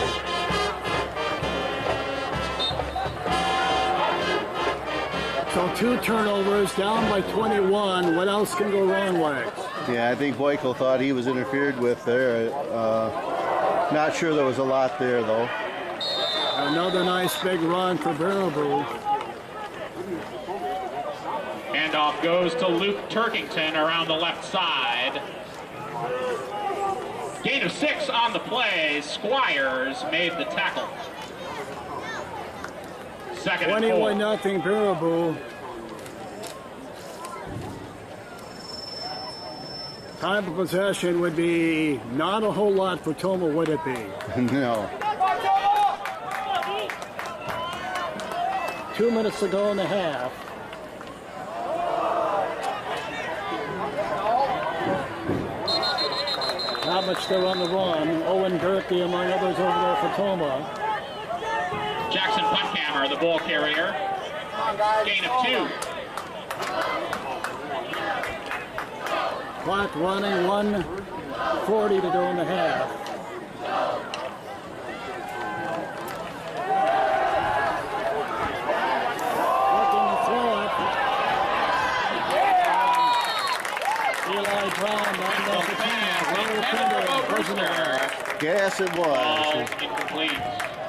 Speaker 1: So 2 turnovers, down by 21. What else can go wrong, Wags?
Speaker 2: Yeah, I think Boyko thought he was interfered with there. Not sure there was a lot there, though.
Speaker 1: Another nice big run for Baraboo.
Speaker 5: Handoff goes to Luke Turkington around the left side. Gain of 6 on the play. Squires made the tackle. Second and 4.
Speaker 1: 21-0 Baraboo. Time of possession would be not a whole lot for Tomah, would it be?
Speaker 2: No.
Speaker 1: 2 minutes to go in the half. Not much there on the run. Owen Gerke, among others, over there for Tomah.
Speaker 5: Jackson Punthammer, the ball carrier. Gain of 2.
Speaker 1: Clock running, 1:40 to go in the half. Looking to throw it. Eli Brown down there for Tomah.
Speaker 2: Yes, it
Speaker 5: Ball
Speaker 2: was.
Speaker 5: incomplete.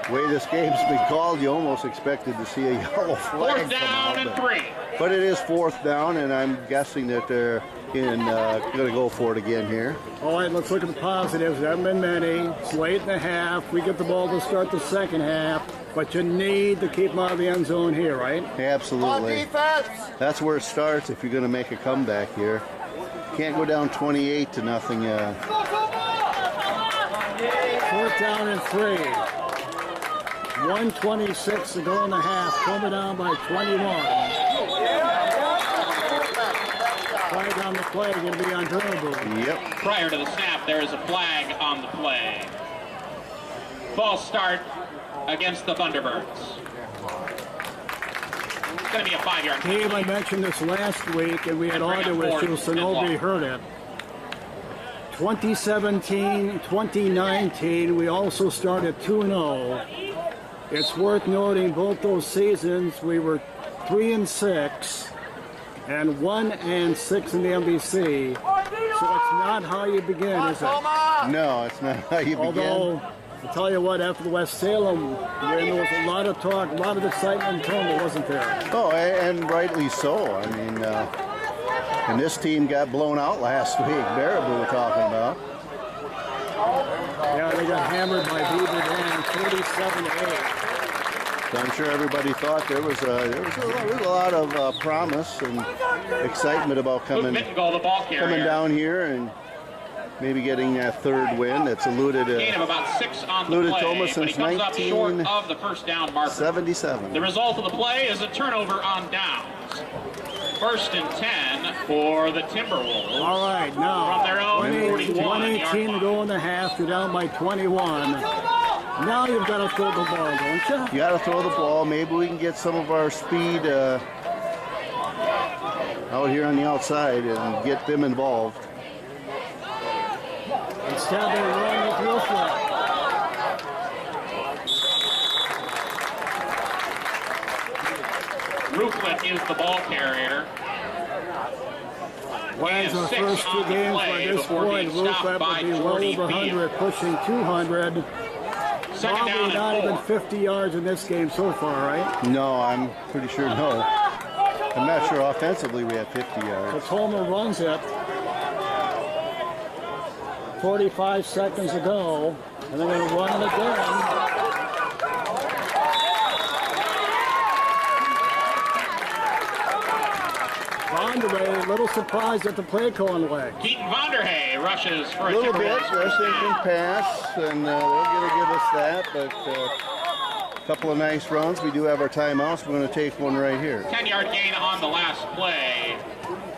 Speaker 2: The way this game's been called, you almost expected to see a yellow flag.
Speaker 5: Fourth down and 3.
Speaker 2: But it is 4th down, and I'm guessing that they're going to go for it again here.
Speaker 1: All right, let's look at the positives. There haven't been many. It's late in the half. We get the ball to start the second half, but you need to keep them out of the end zone here, right?
Speaker 2: Absolutely. That's where it starts if you're going to make a comeback here. Can't go down 28-0.
Speaker 1: 4th down and 3. 1:26 to go in the half. Coming down by 21. Flag on the play, going to be on Baraboo.
Speaker 2: Yep.
Speaker 5: Prior to the snap, there is a flag on the play. False start against the Thunderbirds. It's going to be a 5-yard.
Speaker 1: Dave, I mentioned this last week, and we had
Speaker 5: And bring
Speaker 1: audio
Speaker 5: up fourth
Speaker 1: issues, so
Speaker 5: and
Speaker 1: nobody
Speaker 5: long.
Speaker 1: heard it. 2017, 2019, we also started 2-0. It's worth noting both those seasons we were 3-6 and 1-6 in the MVC. So it's not how you begin, is it?
Speaker 2: No, it's not how you begin.
Speaker 1: Although, I'll tell you what, after the West Salem, there was a lot of talk, a lot of excitement in Tomah, wasn't there?
Speaker 2: Oh, and rightly so. I mean, and this team got blown out last week. Baraboo we're talking about.
Speaker 1: Yeah, they got hammered by Beaver Dam, 37-8.
Speaker 2: So I'm sure everybody thought there was a lot of promise and excitement about
Speaker 5: Luke
Speaker 2: coming
Speaker 5: Mittengold, the ball carrier.
Speaker 2: down here and maybe getting that 3rd win that's eluded
Speaker 5: Gain of about 6 on the
Speaker 2: eluded
Speaker 5: play,
Speaker 2: Tomah
Speaker 5: but he
Speaker 2: since
Speaker 5: comes up short of the first down marker.
Speaker 2: 1977.
Speaker 5: The result of the play is a turnover on downs. 1st and 10 for the Timberwolves.
Speaker 1: All right, now,
Speaker 5: From their own
Speaker 1: 118 to go in the half. You're down by 21. Now you've got to throw the ball, don't you?
Speaker 2: You got to throw the ball. Maybe we can get some of our speed out here on the outside and get them involved.
Speaker 1: Instead, they run with Wilfred.
Speaker 5: Rooflet is the ball carrier.
Speaker 1: Wins the first two games by this point. Rooflet would be well over 100, pushing 200. Probably not even 50 yards in this game so far, right?
Speaker 2: No, I'm pretty sure no. I'm not sure offensively we have 50 yards.
Speaker 1: So Tomah runs it. 45 seconds to go, and they're going to run it again. Vonderhay, a little surprised at the play calling leg.
Speaker 5: Keaton Vonderhay rushes for
Speaker 2: A little bit. They're thinking pass, and they're going to give us that, but a couple of nice runs. We do have our timeouts. We're going to take one right here.
Speaker 5: 10-yard gain on the last play.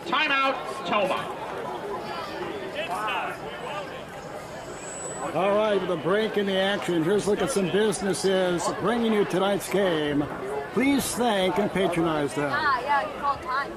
Speaker 5: Timeout, Tomah.
Speaker 1: All right, with a break in the action, here's a look at some businesses bringing you tonight's game. Please thank and patronize them.
Speaker 6: Yeah, you called time.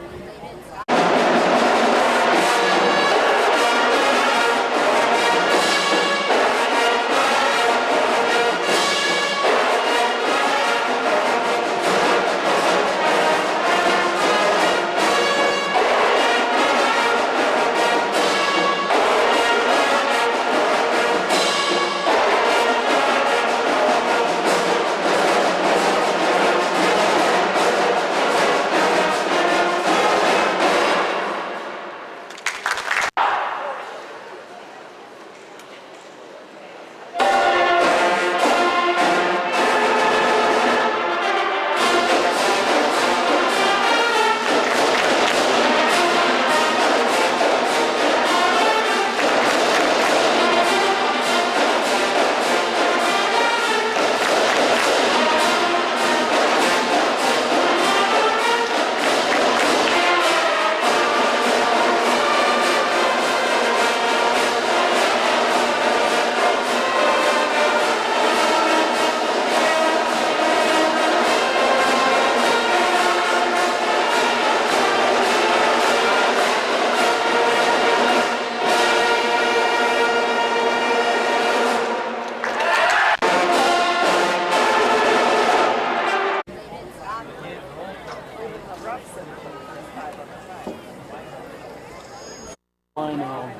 Speaker 1: I know.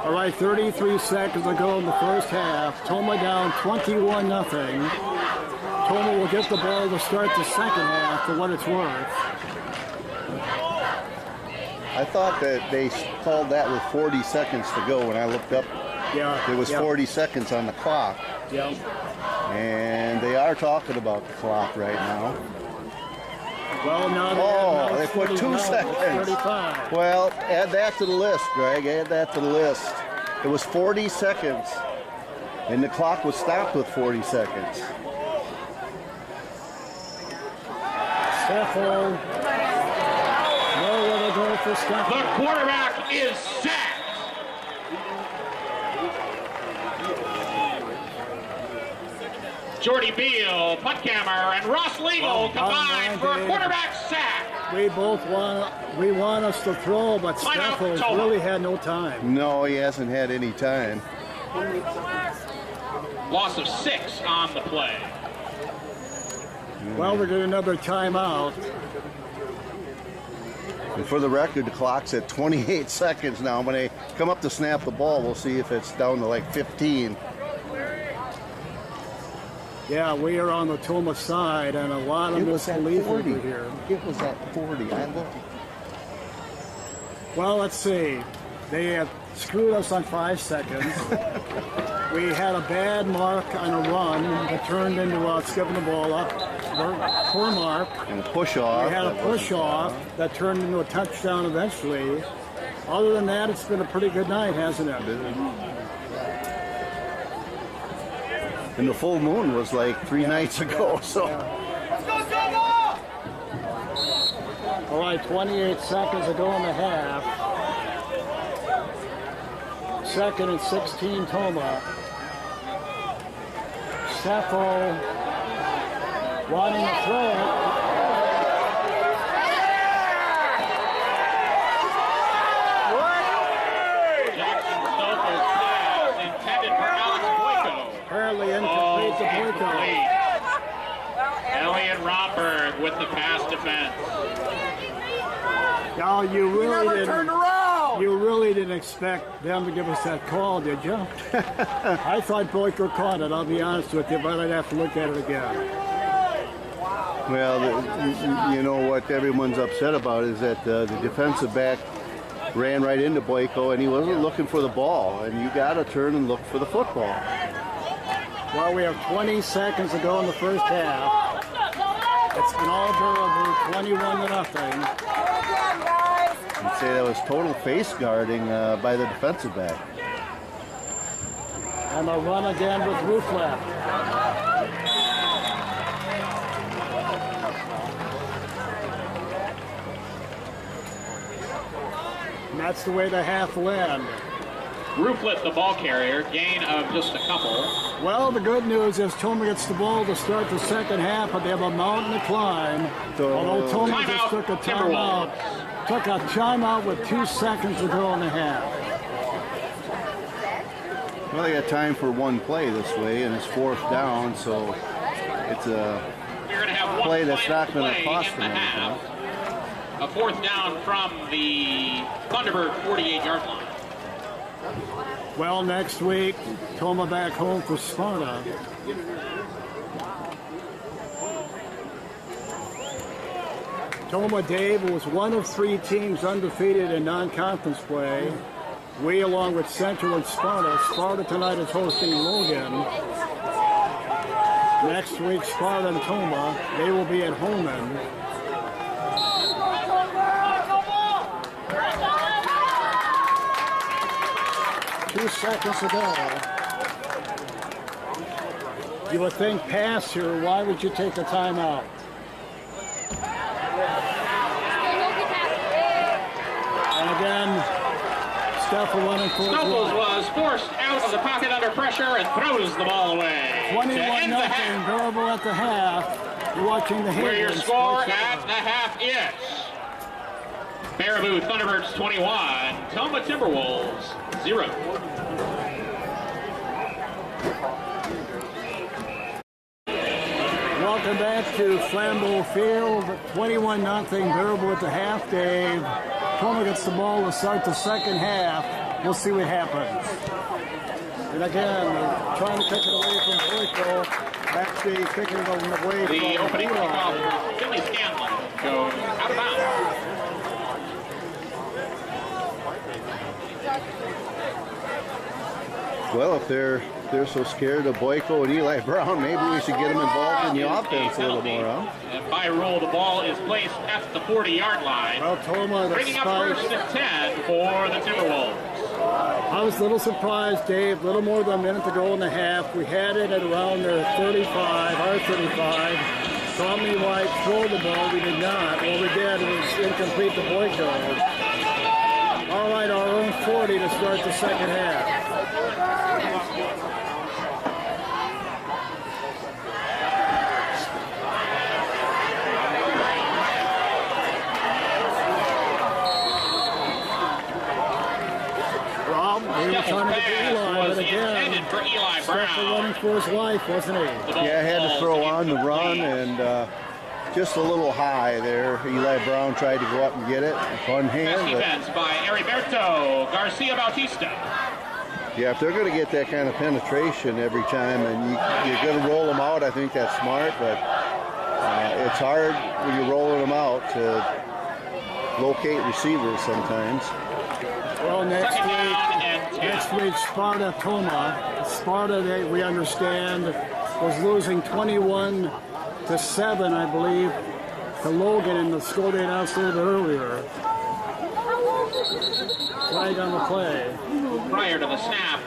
Speaker 1: All right, 33 seconds to go in the first half. Tomah down 21-0. Tomah will get the ball to start the second half for what it's worth.
Speaker 2: I thought that they called that with 40 seconds to go. When I looked up, there was 40 seconds on the clock.
Speaker 1: Yeah.
Speaker 2: And they are talking about the clock right now.
Speaker 1: Well, now
Speaker 2: they put 2 seconds.
Speaker 1: 35.
Speaker 2: Well, add that to the list, Greg. Add that to the list. It was 40 seconds, and the clock was stopped with 40 seconds.
Speaker 1: Steffel. Nowhere to go for Steffel.
Speaker 5: The quarterback is sacked. Jordy Beal, Puttkammer, and Ross Legal combined for a quarterback sack.
Speaker 1: We want us to throw, but Steffel really had no time.
Speaker 2: No, he hasn't had any time.
Speaker 5: Loss of 6 on the play.
Speaker 1: Well, we're getting another timeout.
Speaker 2: And for the record, the clock's at 28 seconds now. When they come up to snap the ball, we'll see if it's down to like 15.
Speaker 1: Yeah, we are on the Tomah side, and a lot of misbelief over here.
Speaker 2: It was at 40. I looked.
Speaker 1: Well, let's see. They have screwed us on 5 seconds. We had a bad mark on a run that turned into skipping the ball up. Poor mark.
Speaker 2: And a push off.
Speaker 1: We had a push off that turned into a touchdown eventually. Other than that, it's been a pretty good night, hasn't it?
Speaker 2: And the full moon was like 3 nights ago, so.
Speaker 1: All right, 28 seconds to go in the half. 2nd and 16, Tomah. Steffel wanting to throw it. Apparently incomplete to Boyko.
Speaker 5: Elliot Romberg with the defense.
Speaker 1: Now, you really didn't expect them to give us that call, did you? I thought Boyko caught it, I'll be honest with you, but I'd have to look at it again.
Speaker 2: Well, you know what everyone's upset about is that the defensive back ran right into Boyko, and he wasn't looking for the ball, and you got to turn and look for the football.
Speaker 1: Well, we have 20 seconds to go in the first half. It's an all Baraboo, 21-0.
Speaker 2: I'd say that was total face guarding by the defensive back.
Speaker 1: And a run again with Rooflap. And that's the way the half will end.
Speaker 5: Rooflet, the ball carrier, gain of just a couple.
Speaker 1: Well, the good news is Tomah gets the ball to start the second half, but they have a mountain to climb. Although Tomah just took a timeout. Took a timeout with 2 seconds to go in the half.
Speaker 2: Well, they got time for one play this way, and it's 4th down, so it's a play that's not going to cost them anything.
Speaker 5: A 4th down from the Thunderbird 48-yard line.
Speaker 1: Well, next week, Tomah back home for Sparta. Tomah, Dave, was one of 3 teams undefeated in non-conference play. We, along with Central and Sparta. Sparta tonight is hosting Logan. Next week, Sparta and Tomah. They will be at Holman. Two seconds to go. You would think pass here. Why would you take a timeout? And again, Steffel running for
Speaker 5: Snuffles was forced out of the pocket under pressure and throws the ball away.
Speaker 1: 21-0, Baraboo at the half. You're watching the
Speaker 5: Where your score at the half is Baraboo Thunderbirds 21, Tomah Timberwolves 0.
Speaker 1: Welcome back to Flambeau Field. 21-0, Baraboo at the half, Dave. Tomah gets the ball to start the second half. We'll see what happens. And again, trying to take it away from Boyko. Actually picking it away from
Speaker 5: the opening kickoff. Billy Scanlon goes out of bounds.
Speaker 2: Well, if they're so scared of Boyko and Eli Brown, maybe we should get them involved in the offense a little more, huh?
Speaker 5: And by rule, the ball is placed at the 40-yard line.
Speaker 1: Well, Tomah,
Speaker 5: bringing up 1st and 10 for the Timberwolves.
Speaker 1: I was a little surprised, Dave. A little more than a minute to go in the half. We had it at around their 35, our 35. Thought we might throw the ball. We did not. What we did was incomplete to Boyko. All right, our own 40 to start the second half. He was trying to get Eli, but again,
Speaker 5: for Eli Brown.
Speaker 1: Running for his life, wasn't he?
Speaker 2: Yeah, had to throw on the run and just a little high there. Eli Brown tried to go up and get it. One hand.
Speaker 5: Defense by Heriberto Garcia Bautista.
Speaker 2: Yeah, if they're going to get that kind of penetration every time and you're going to roll them out, I think that's smart, but it's hard when you're rolling them out to locate receivers sometimes.
Speaker 1: Well, next week, Sparta Tomah. Sparta, we understand, was losing 21-7, I believe, to Logan in the score they announced a little bit earlier. Flag on the play.
Speaker 5: Prior to the snap,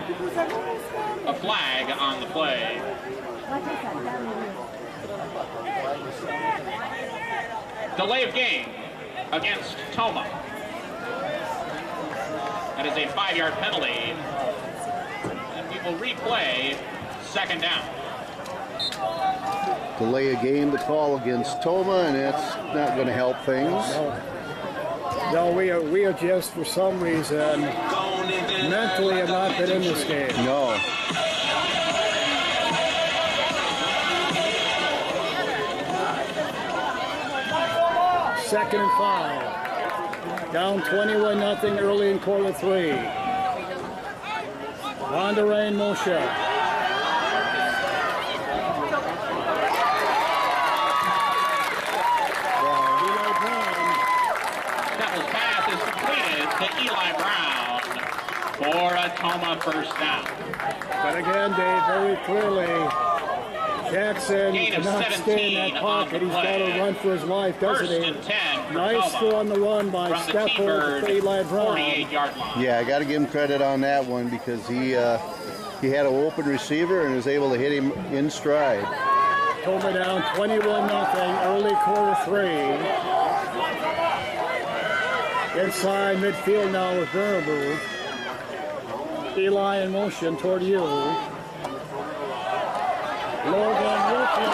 Speaker 5: a flag on the play. Delay of game against Tomah. That is a 5-yard penalty. And we will replay 2nd down.
Speaker 2: Delay a game to call against Tomah, and that's not going to help things.
Speaker 1: No, we are just, for some reason, mentally have not been in this game.
Speaker 2: No.
Speaker 1: 2nd and 5. Down 21-0 early in quarter 3. Monterey in motion.
Speaker 5: Temple's pass is completed to Eli Brown for a Tomah first down.
Speaker 1: But again, Dave, very clearly, Jackson
Speaker 5: Gain of
Speaker 1: cannot stay in
Speaker 5: 17
Speaker 1: that pocket.
Speaker 5: on the
Speaker 1: He's got to
Speaker 5: play.
Speaker 1: run for his life, doesn't
Speaker 5: First
Speaker 1: he?
Speaker 5: and 10 for
Speaker 1: Nice
Speaker 5: Tomah
Speaker 1: throw on the run by
Speaker 5: from the
Speaker 1: Stepper
Speaker 5: T-Bird
Speaker 1: to Eli Brown.
Speaker 5: 48-yard line.
Speaker 2: Yeah, I got to give him credit on that one because he had an open receiver and was able to hit him in stride.
Speaker 1: Tomah down 21-0 early quarter 3. Inside midfield now with Baraboo. Eli in motion toward you. Logan Wilson.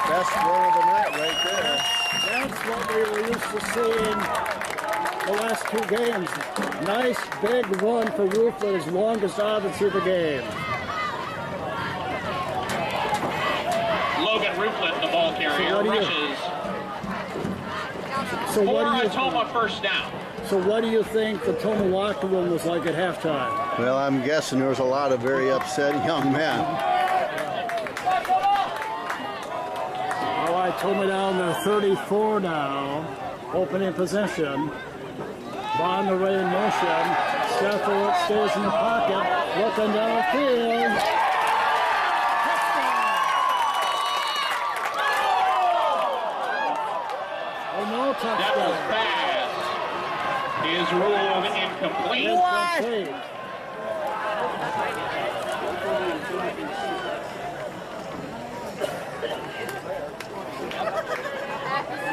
Speaker 2: Best throw of the night right there.
Speaker 1: That's what we were used to seeing the last 2 games. Nice big run for Ruflet, his longest offense of the game.
Speaker 5: Logan Ruflet, the ball carrier,
Speaker 1: So what do you-
Speaker 5: rushes
Speaker 1: So
Speaker 5: for
Speaker 1: what do
Speaker 5: a
Speaker 1: you
Speaker 5: Tomah first down.
Speaker 1: So what do you think the Tomah locker room was like at halftime?
Speaker 2: Well, I'm guessing there was a lot of very upset young men.
Speaker 1: All right, Tomah down to 34 now. Opening possession. Monterey in motion. Sheffield stays in the pocket. Looking downfield. Oh, no touchdown.
Speaker 5: Devil's pass is ruled incomplete.
Speaker 1: Incomplete.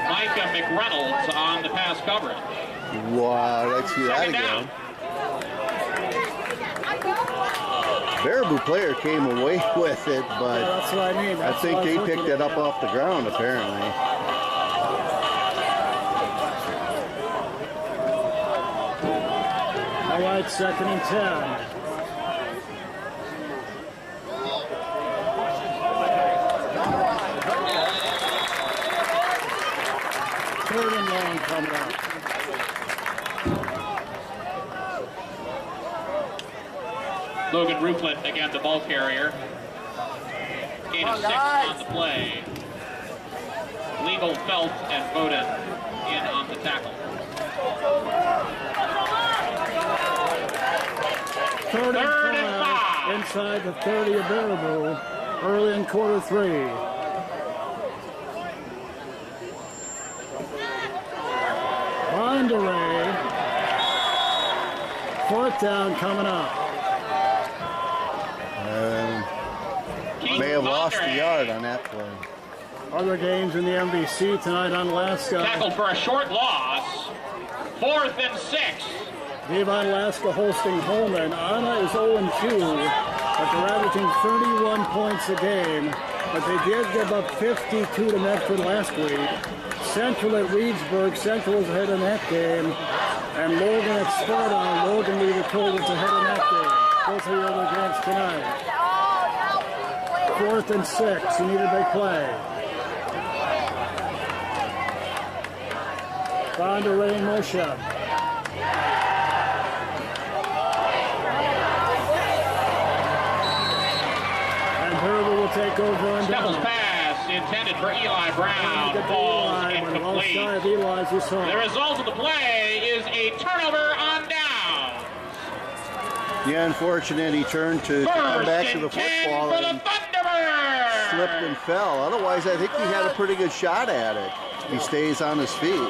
Speaker 5: Micah McReynolds on the pass coverage.
Speaker 2: Wow, let's see that
Speaker 5: Second down.
Speaker 2: again. Baraboo player came away with it, but
Speaker 1: That's what I mean.
Speaker 2: I
Speaker 1: That's
Speaker 2: think
Speaker 1: what
Speaker 2: they
Speaker 1: was
Speaker 2: picked
Speaker 1: looking
Speaker 2: it up off the ground apparently.
Speaker 1: All right, 2nd and 10. Third and long coming up.
Speaker 5: Logan Ruflet, again, the ball carrier. Gain of 6 on the play. Legal Felt and Bowden in on the tackle.
Speaker 1: Third
Speaker 5: Third and
Speaker 1: and 5.
Speaker 5: five.
Speaker 1: Inside the 30 of Baraboo. Early in quarter 3. Monterey. 4th down coming up.
Speaker 2: May have lost a yard on that play.
Speaker 1: Other games in the MVC tonight on Alaska.
Speaker 5: Tackled for a short loss. 4th and 6.
Speaker 1: Devon Alaska hosting Holman. Anna is 0-2, but they're averaging 31 points a game. But they did give up 52 to Medford last week. Central at Reedsburg. Central was ahead in that game. And Logan at Sparta. Logan, we were told, was ahead in that game. Those are the other games tonight. 4th and 6. You need a big play. Monterey in motion. And Herbert will take over and
Speaker 5: Devil's
Speaker 1: down.
Speaker 5: pass intended for Eli Brown.
Speaker 1: Get to
Speaker 5: Ball
Speaker 1: Eli, but well shy of
Speaker 5: incomplete.
Speaker 1: Eli's, you saw.
Speaker 5: The result of the play is a turnover on down.
Speaker 2: Yeah, unfortunate he turned to come back to the
Speaker 5: First and 10
Speaker 2: football
Speaker 5: for the
Speaker 2: and
Speaker 5: Thunderbirds.
Speaker 2: slipped and fell. Otherwise, I think he had a pretty good shot at it. He stays on his feet.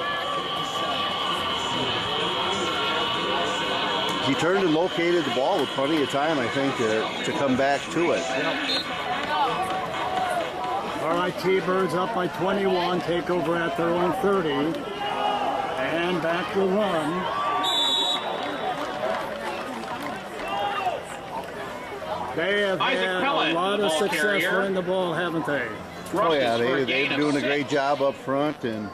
Speaker 2: He turned and located the ball with plenty of time, I think, to come back to it.
Speaker 1: All right, T-Birds up by 21, take over at their own 30. And back to run. They have
Speaker 5: Isaac
Speaker 1: had
Speaker 5: Pellet,
Speaker 1: a lot
Speaker 5: the
Speaker 1: of
Speaker 5: ball
Speaker 1: success
Speaker 5: carrier.
Speaker 1: running the ball, haven't they?
Speaker 2: Oh yeah,
Speaker 5: Rushes for a
Speaker 2: they've
Speaker 5: gain
Speaker 2: been
Speaker 5: of
Speaker 2: doing a
Speaker 5: 6.
Speaker 2: great job up front, and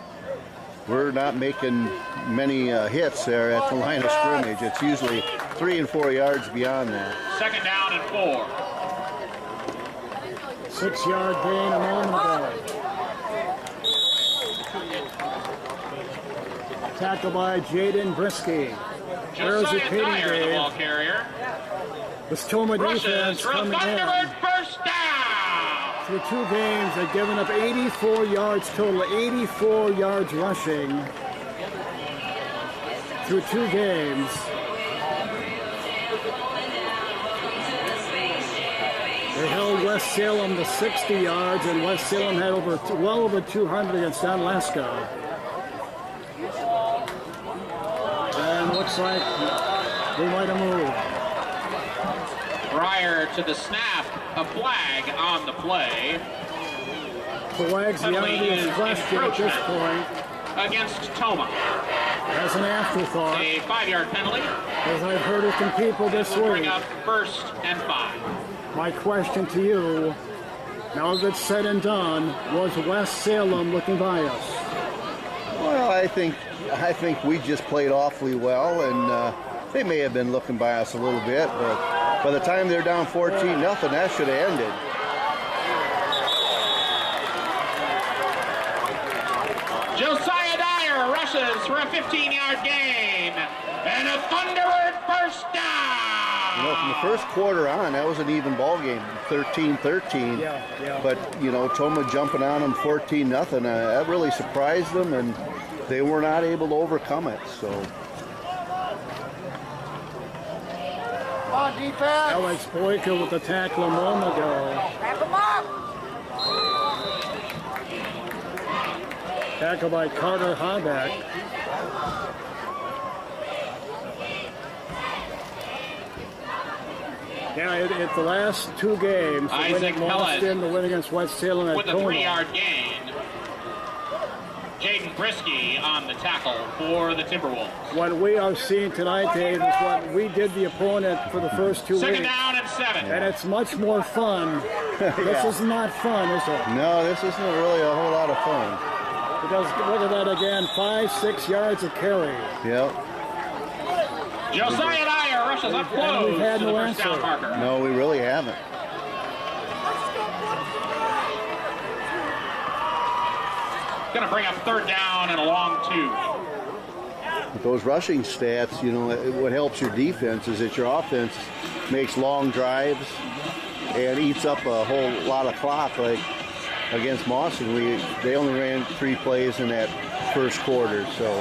Speaker 2: we're not making many hits there at the line of scrimmage. It's usually 3 and 4 yards beyond that.
Speaker 5: 2nd down and 4.
Speaker 1: 6-yard gain a moment ago. Tackled by Jaden Brisky. There's a
Speaker 5: Josiah
Speaker 1: pitting
Speaker 5: Dyer, the
Speaker 1: game.
Speaker 5: ball carrier.
Speaker 1: This Tomah
Speaker 5: Rushes
Speaker 1: defense
Speaker 5: for a
Speaker 1: coming in.
Speaker 5: Thunderbird first down.
Speaker 1: Through 2 games, they've given up 84 yards total, 84 yards rushing. Through 2 games. They held West Salem to 60 yards, and West Salem had well over 200 against Don Lesko. And looks like we might have moved.
Speaker 5: Prior to the snap, a flag on the play.
Speaker 1: Flag's the obvious question at this point.
Speaker 5: Against Tomah.
Speaker 1: As an afterthought,
Speaker 5: A 5-yard penalty.
Speaker 1: as I've heard of some people this
Speaker 5: Will bring
Speaker 1: week.
Speaker 5: up 1st and 5.
Speaker 1: My question to you, now that it's said and done, was West Salem looking by us?
Speaker 2: Well, I think we just played awfully well, and they may have been looking by us a little bit, but by the time they're down 14-0, that should have ended.
Speaker 5: Josiah Dyer rushes for a 15-yard gain. And a Thunderbird first down.
Speaker 2: You know, from the first quarter on, that was an even ball game, 13-13.
Speaker 1: Yeah.
Speaker 2: But, you know, Tomah jumping on them 14-0, that really surprised them, and they were not able to overcome it, so.
Speaker 6: Come on, defense.
Speaker 1: Alex Boyka with the tackle a moment ago.
Speaker 6: Wrap him up.
Speaker 1: Tackled by Carter Habeck. Yeah, it's the last 2 games. The win
Speaker 5: Isaac
Speaker 1: at Boston,
Speaker 5: Pellet
Speaker 1: the win against West Salem at
Speaker 5: with a
Speaker 1: Tomah.
Speaker 5: 3-yard gain. Jaden Brisky on the tackle for the Timberwolves.
Speaker 1: What we are seeing tonight, Dave, is what we did the opponent for the first 2
Speaker 5: Second
Speaker 1: weeks.
Speaker 5: down and 7.
Speaker 1: And it's much more fun. This is not fun, is it?
Speaker 2: No, this isn't really a whole lot of fun.
Speaker 1: Because look at that again, 5-6 yards of carry.
Speaker 2: Yep.
Speaker 5: Josiah Dyer rushes up close
Speaker 1: we've had
Speaker 5: to the
Speaker 1: no
Speaker 5: first down
Speaker 1: answer.
Speaker 5: marker.
Speaker 2: No, we really haven't.
Speaker 5: Going to bring up 3rd down and a long 2.
Speaker 2: With those rushing stats, you know, what helps your defense is that your offense makes long drives and eats up a whole lot of clock. Like against Mossing, they only ran 3 plays in that first quarter, so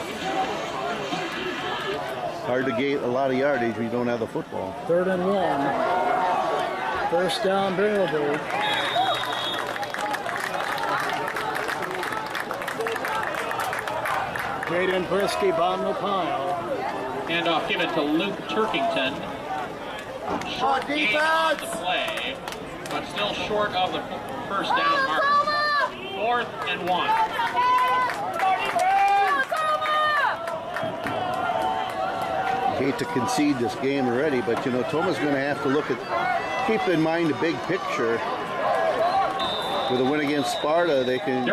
Speaker 2: hard to gain a lot of yardage when you don't have the football.
Speaker 1: 3rd and 1. First down, Baraboo. Jaden Brisky, bottom of the pile.
Speaker 5: Handoff given to Luke Turkington. Short gain on the play, but still short of the first down marker. 4th and 1.
Speaker 2: Hate to concede this game already, but you know, Tomah's going to have to keep in mind the big picture. With a win against Sparta, they can be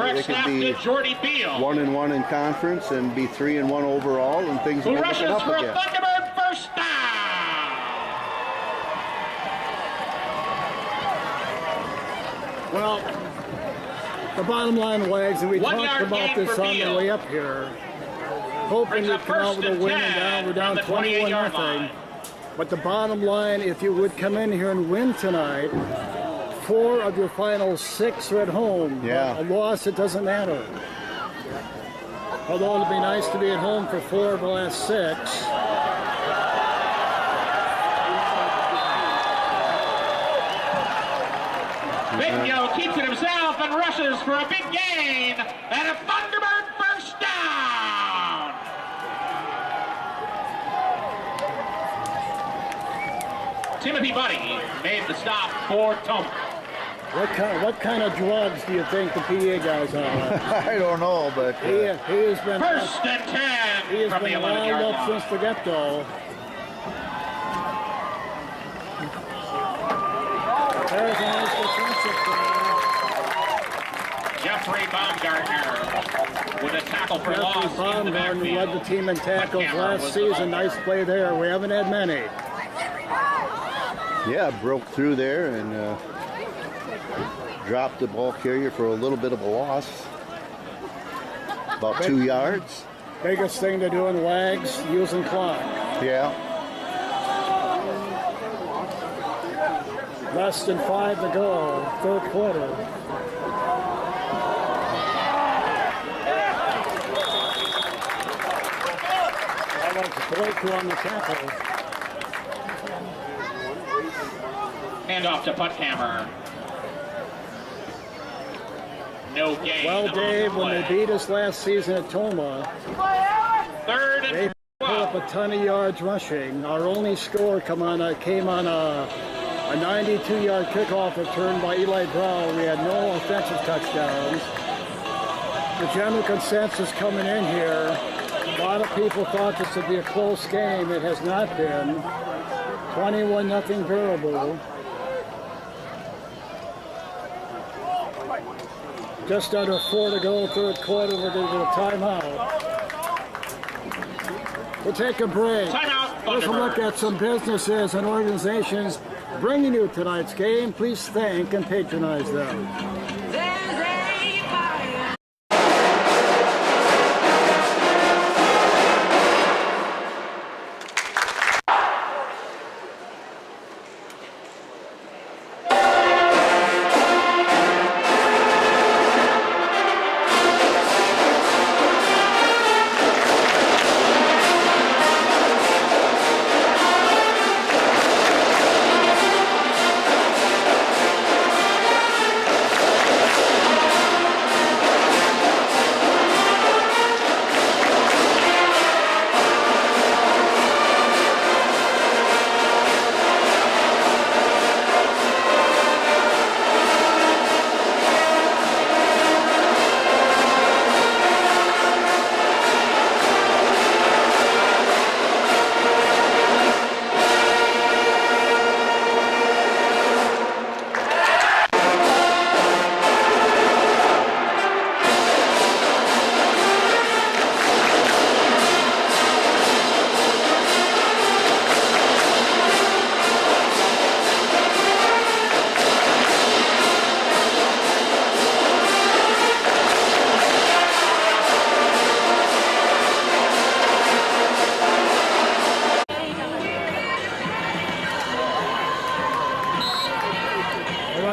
Speaker 2: 1-1 in conference and be 3-1 overall, and things will
Speaker 5: Who
Speaker 2: be looking
Speaker 5: rushes
Speaker 2: up
Speaker 5: for a
Speaker 2: again.
Speaker 5: Thunderbird first down?
Speaker 1: Well, the bottom line, Wags, and we
Speaker 5: 1
Speaker 1: talked
Speaker 5: yard
Speaker 1: about
Speaker 5: gain
Speaker 1: this
Speaker 5: for
Speaker 1: on the
Speaker 5: Beal.
Speaker 1: way up here. Hoping
Speaker 5: Brings
Speaker 1: we
Speaker 5: up
Speaker 1: come out
Speaker 5: first
Speaker 1: with a
Speaker 5: and
Speaker 1: win
Speaker 5: 10
Speaker 1: and we're down
Speaker 5: from the 28-yard
Speaker 1: 21-0.
Speaker 5: line.
Speaker 1: But the bottom line, if you would come in here and win tonight, 4 of your final 6 are at home.
Speaker 2: Yeah.
Speaker 1: A loss, it doesn't matter. Although it'd be nice to be at home for 4 of the last 6.
Speaker 5: Bigno keeps it himself and rushes for a big gain and a Thunderbird first down. Timothy Buddy made the stop for Tomah.
Speaker 1: What kind of drugs do you think the PA guys are on?
Speaker 2: I don't know, but
Speaker 1: He has been
Speaker 5: 1st and 10
Speaker 1: he has
Speaker 5: from the
Speaker 1: been
Speaker 5: 11-yard
Speaker 1: lined up
Speaker 5: line.
Speaker 1: since the get-go. There's a nice defensive play.
Speaker 5: Jeffrey Baumgartner with a tackle for loss
Speaker 1: Jeffrey
Speaker 5: in the
Speaker 1: Baumgartner led the
Speaker 5: backfield.
Speaker 1: team in tackles
Speaker 5: Webcamera
Speaker 1: last
Speaker 5: was the
Speaker 1: season.
Speaker 5: ball.
Speaker 1: Nice play there. We haven't had many.
Speaker 2: yeah, broke through there and dropped the ball carrier for a little bit of a loss. About 2 yards.
Speaker 1: Biggest thing to do in WAGs, using clock.
Speaker 2: Yeah.
Speaker 1: Less than 5 to go, third quarter. I like to break on the tackle.
Speaker 5: Hand off to Putthammer. No gain.
Speaker 1: Well, Dave, when they beat us last season at Tomah,
Speaker 5: Third
Speaker 1: they put up a ton of yards rushing. Our only score came on a 92-yard kickoff return by Eli Brown. We had no offensive touchdowns. The general consensus coming in here, a lot of people thought this would be a close game. It has not been. 21-0 Baraboo. Just under 4 to go, third quarter. We're going to get a timeout. We'll take a break.
Speaker 5: Timeout.
Speaker 1: Let's look at some businesses and organizations bringing you tonight's game. Please thank and patronize them.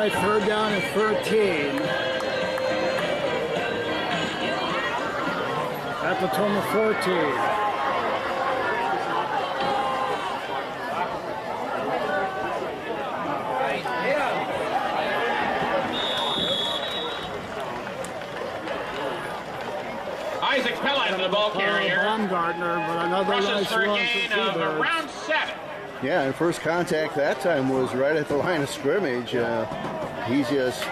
Speaker 1: Third down and 13. At the Tomah 14.
Speaker 5: Isaac Pellett, the ball carrier.
Speaker 1: Baumgartner, but another
Speaker 5: Rushes
Speaker 1: nice
Speaker 5: for a
Speaker 1: run
Speaker 5: gain
Speaker 1: for
Speaker 5: of
Speaker 1: Seabirds.
Speaker 5: around 7.
Speaker 2: Yeah, and first contact that time was right at the line of scrimmage. He just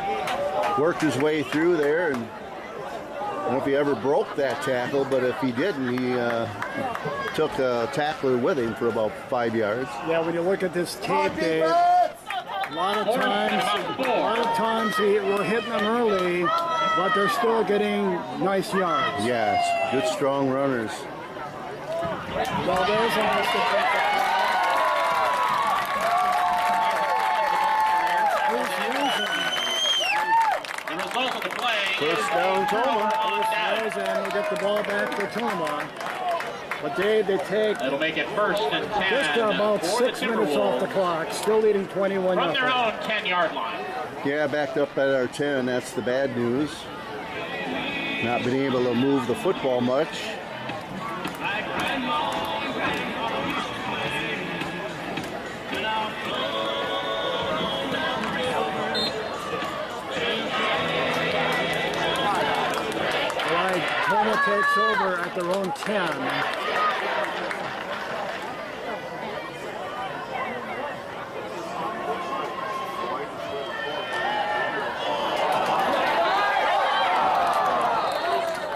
Speaker 2: worked his way through there, and I don't know if he ever broke that tackle, but if he didn't, he took a tackler with him for about 5 yards.
Speaker 1: Yeah, when you look at this tape, Dave, a lot of times we're hitting them early, but they're still getting nice yards.
Speaker 2: Yes, good strong runners.
Speaker 1: Well, there's a nice defensive.
Speaker 5: The result of the play
Speaker 2: First down, Tomah.
Speaker 1: And we get the ball back to Tomah. But Dave, they take
Speaker 5: It'll make it first and 10
Speaker 1: just about
Speaker 5: for
Speaker 1: 6
Speaker 5: the
Speaker 1: minutes off the
Speaker 5: Timberwolves
Speaker 1: clock, still leading 21-0.
Speaker 5: from their own 10-yard line.
Speaker 2: Yeah, backed up at our 10. That's the bad news. Not been able to move the football much.
Speaker 1: Tomah takes over at their own 10.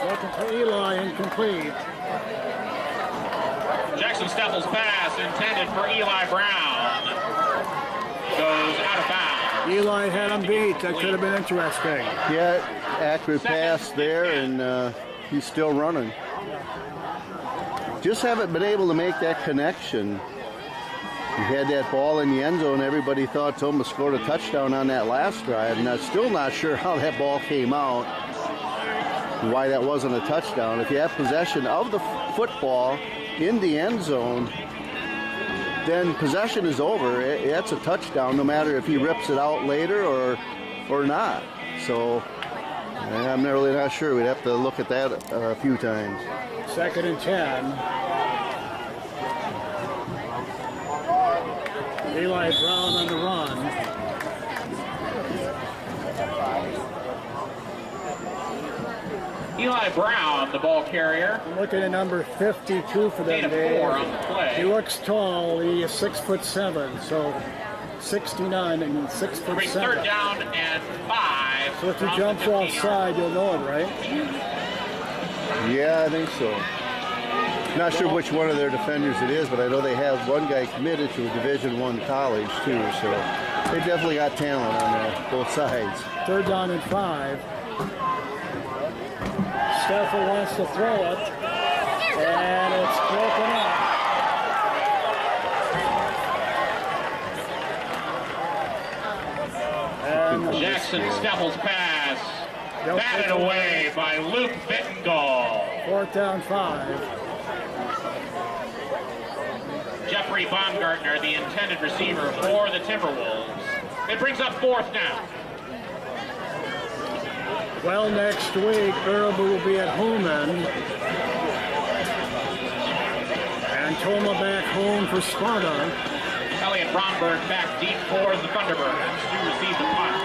Speaker 1: Looking for Eli, incomplete.
Speaker 5: Jackson Steffels' pass intended for Eli Brown goes out of bounds.
Speaker 1: Eli had him beat. That could have been interesting.
Speaker 2: Yeah, accurate pass there, and he's still running. Just haven't been able to make that connection. He had that ball in the end zone. Everybody thought Tomah scored a touchdown on that last drive, and I'm still not sure how that ball came out. why that wasn't a touchdown. If you have possession of the football in the end zone, then possession is over. It's a touchdown no matter if he rips it out later or not. So I'm really not sure. We'd have to look at that a few times.
Speaker 1: 2nd and 10. Eli Brown on the run.
Speaker 5: Eli Brown, the ball carrier.
Speaker 1: Looking at number 52 for that day.
Speaker 5: 4 on the play.
Speaker 1: He looks tall. He is 6'7", so 69 and 6'7".
Speaker 5: 3rd down and 5.
Speaker 1: So if he jumps offside, you'll know it, right?
Speaker 2: Yeah, I think so. Not sure which one of their defenders it is, but I know they have one guy committed to a Division I college too, so they definitely got talent on both sides.
Speaker 1: 3rd down and 5. Stafford wants to throw it, and it's broken up. And
Speaker 5: Jackson Steffels pass. Batted away by Luke Vittengall.
Speaker 1: 4th down 5.
Speaker 5: Jeffrey Baumgartner, the intended receiver for the Timberwolves. It brings up 4th down.
Speaker 1: Well, next week, Baraboo will be at Holman. And Tomah back home for Sparta.
Speaker 5: Elliot Bromberg back deep for the Thunderbirds to receive the punt.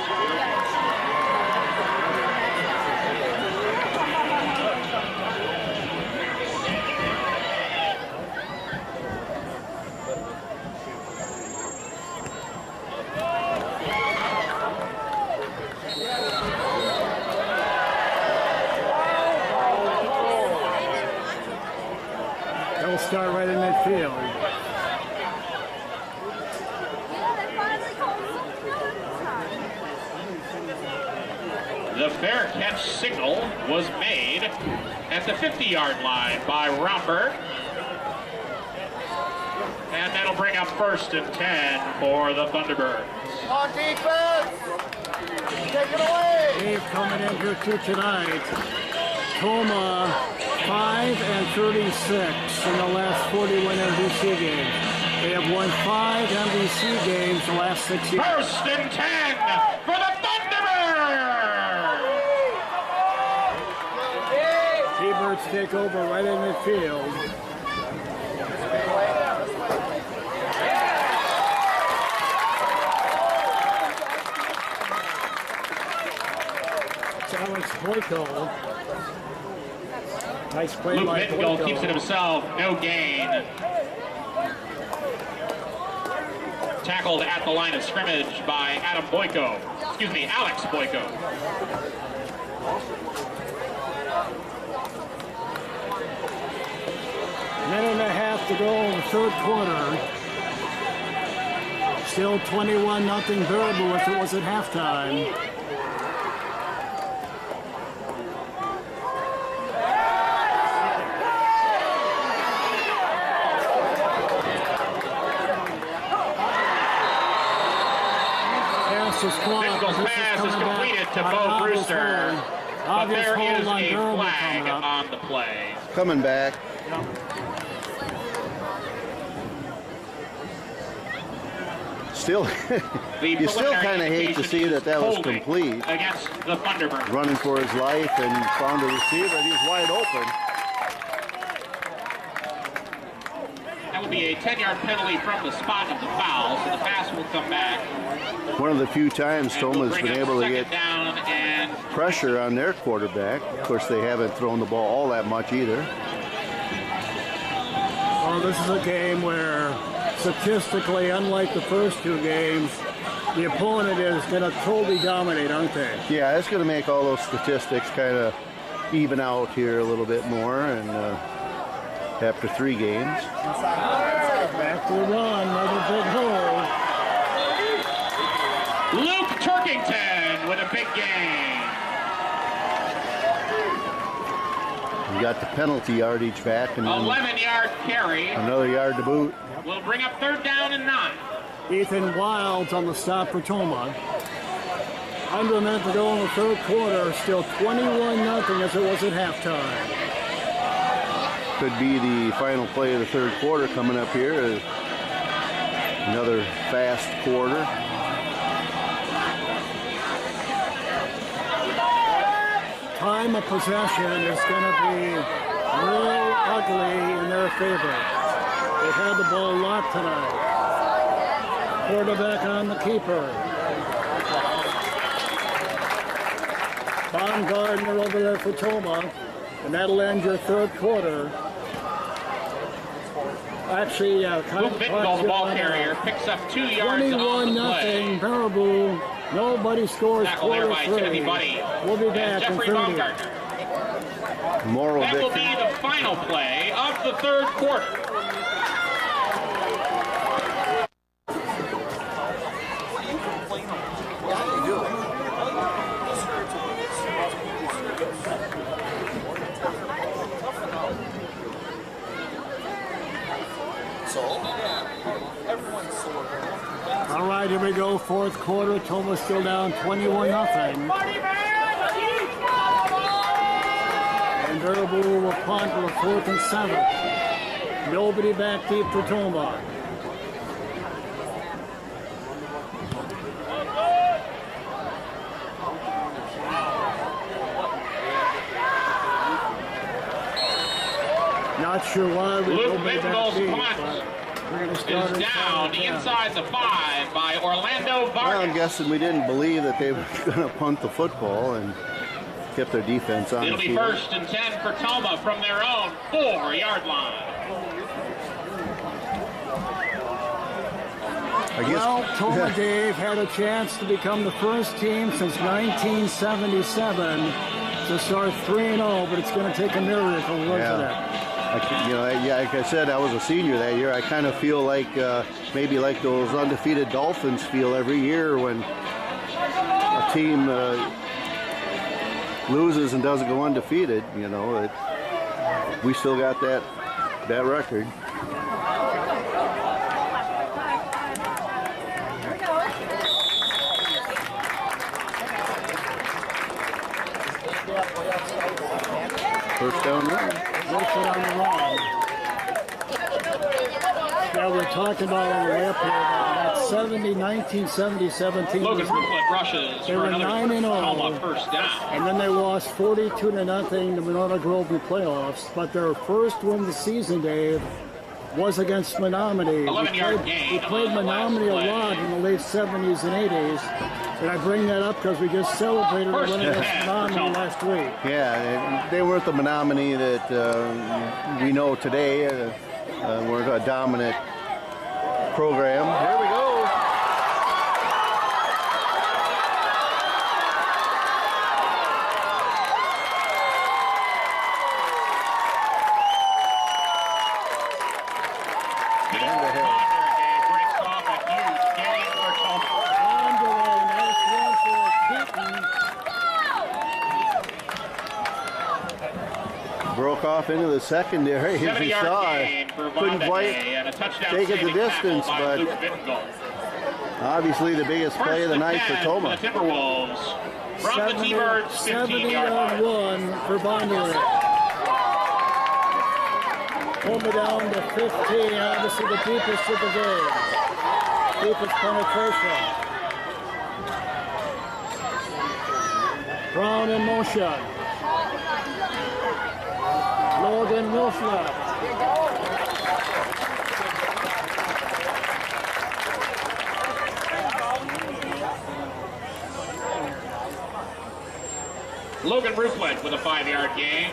Speaker 1: They'll start right in midfield.
Speaker 5: The fair catch signal was made at the 50-yard line by Romberg. And that'll bring up 1st and 10 for the Thunderbirds.
Speaker 6: On defense! Take it away!
Speaker 1: Dave coming in here too tonight. Tomah 5 and 36 in the last 41 MVC games. They have won 5 MVC games the last 6 years.
Speaker 5: 1st and 10 for the Thunderbirds!
Speaker 1: T-Birds take over right in midfield. It's Alex Boyko. Nice play
Speaker 5: Luke
Speaker 1: by
Speaker 5: Vittengall
Speaker 1: Boyko.
Speaker 5: keeps it himself, no gain. Tackled at the line of scrimmage by Alex Boyko.
Speaker 1: Minute and a half to go in the 3rd quarter. Still 21-0 Baraboo as it was at halftime.
Speaker 5: Vittengall's pass is completed to Bo Brewster, but there is a flag on the play.
Speaker 2: Coming back. Still, you still kind of hate to see that was complete.
Speaker 5: Against the Thunderbirds.
Speaker 2: Running for his life and found a receiver, and he's wide open.
Speaker 5: That would be a 10-yard penalty from the spot of the foul, so the pass will come back.
Speaker 2: One of the few times Tomah's been able to get
Speaker 5: down and
Speaker 2: pressure on their quarterback. Of course, they haven't thrown the ball all that much either.
Speaker 1: Well, this is a game where statistically, unlike the first 2 games, the opponent is going to totally dominate, aren't they?
Speaker 2: Yeah, it's going to make all those statistics kind of even out here a little bit more, and after 3 games.
Speaker 1: Back to the run, another big hole.
Speaker 5: Luke Turkington with a big gain.
Speaker 2: You got the penalty yardage back, and
Speaker 5: 11-yard carry.
Speaker 2: another yard to boot.
Speaker 5: Will bring up 3rd down and 9.
Speaker 1: Ethan Wilds on the stop for Tomah. Under a minute to go in the third quarter, still 21-0 as it was at halftime.
Speaker 2: Could be the final play of the third quarter coming up here. Another fast quarter.
Speaker 1: Time of possession is going to be real ugly in their favor. They've had the ball locked tonight. Quarterback on the keeper. Baumgartner over there for Tomah, and that'll end your third quarter. Actually,
Speaker 5: Luke Mittenville, the ball carrier, picks up 2 yards on the play.
Speaker 1: 21-0 Baraboo. Nobody scores
Speaker 5: Tackle there by
Speaker 1: quarter
Speaker 5: Timothy
Speaker 1: three.
Speaker 5: Buddy.
Speaker 1: We'll be back in
Speaker 5: Jeffrey
Speaker 1: 30.
Speaker 5: Baumgartner.
Speaker 2: Moral
Speaker 5: That will
Speaker 2: victory.
Speaker 5: be the final play of the third quarter.
Speaker 1: All right, here we go. Fourth quarter. Tomah still down 21-0. And Baraboo will punt for the 4th and 7. Nobody back deep for Tomah. Not sure why we
Speaker 5: Luke
Speaker 1: go back
Speaker 5: Mittenville's
Speaker 1: deep,
Speaker 5: punt
Speaker 1: but we're going to start
Speaker 5: is down inside the 5 by Orlando
Speaker 2: Well, I'm
Speaker 5: Vargas.
Speaker 2: guessing we didn't believe that they were going to punt the football and kept their defense on
Speaker 5: It'll
Speaker 2: the
Speaker 5: be
Speaker 2: field.
Speaker 5: 1st and 10 for Tomah from their own 4-yard line.
Speaker 2: I guess.
Speaker 1: Well, Tomah Dave had a chance to become the first team since 1977 to start 3-0, but it's going to take a miracle to look at it.
Speaker 2: Like I said, I was a senior that year. I kind of feel like maybe like those undefeated Dolphins feel every year when a team loses and doesn't go undefeated. You know, we still got that record. First down run.
Speaker 1: Works it on the run. Yeah, we're talking about on the way up here that 1977 team.
Speaker 5: Logan Rupplet rushes
Speaker 1: They
Speaker 5: for
Speaker 1: were
Speaker 5: another
Speaker 1: 9-0.
Speaker 5: Tomah first down.
Speaker 1: And then they lost 42-0 to Monona Grove in the playoffs. But their first win of the season, Dave, was against Menominee.
Speaker 5: 11-yard gain
Speaker 1: We played
Speaker 5: on the last
Speaker 1: Menominee a
Speaker 5: play.
Speaker 1: lot in the late 70s and 80s. And I bring that up because we just celebrated a
Speaker 5: First
Speaker 1: win
Speaker 5: and
Speaker 1: against
Speaker 5: 10 for
Speaker 1: Menominee
Speaker 5: Tomah.
Speaker 1: last week.
Speaker 2: Yeah, they weren't the Menominee that we know today. We're a dominant program. Here we go.
Speaker 5: Breaks off a huge gain for Tomah.
Speaker 1: Andre, nice run for Keaton.
Speaker 2: Broke off into the secondary, as you
Speaker 5: 7-yard
Speaker 2: saw.
Speaker 5: gain for
Speaker 2: Couldn't quite
Speaker 5: and a touchdown
Speaker 2: take it the
Speaker 5: saving tackle
Speaker 2: distance,
Speaker 5: by
Speaker 2: but
Speaker 5: Luke Mittenville.
Speaker 2: obviously the biggest play of the night for Tomah.
Speaker 5: The Timberwolves from the T-Birds 15-yard line.
Speaker 1: 70-1 for Bondurant. Tomah down to 15, obviously the deepest of the game. Deepest penetration. Brown in motion. Logan Wilflett.
Speaker 5: Logan Rupplet with a 5-yard gain.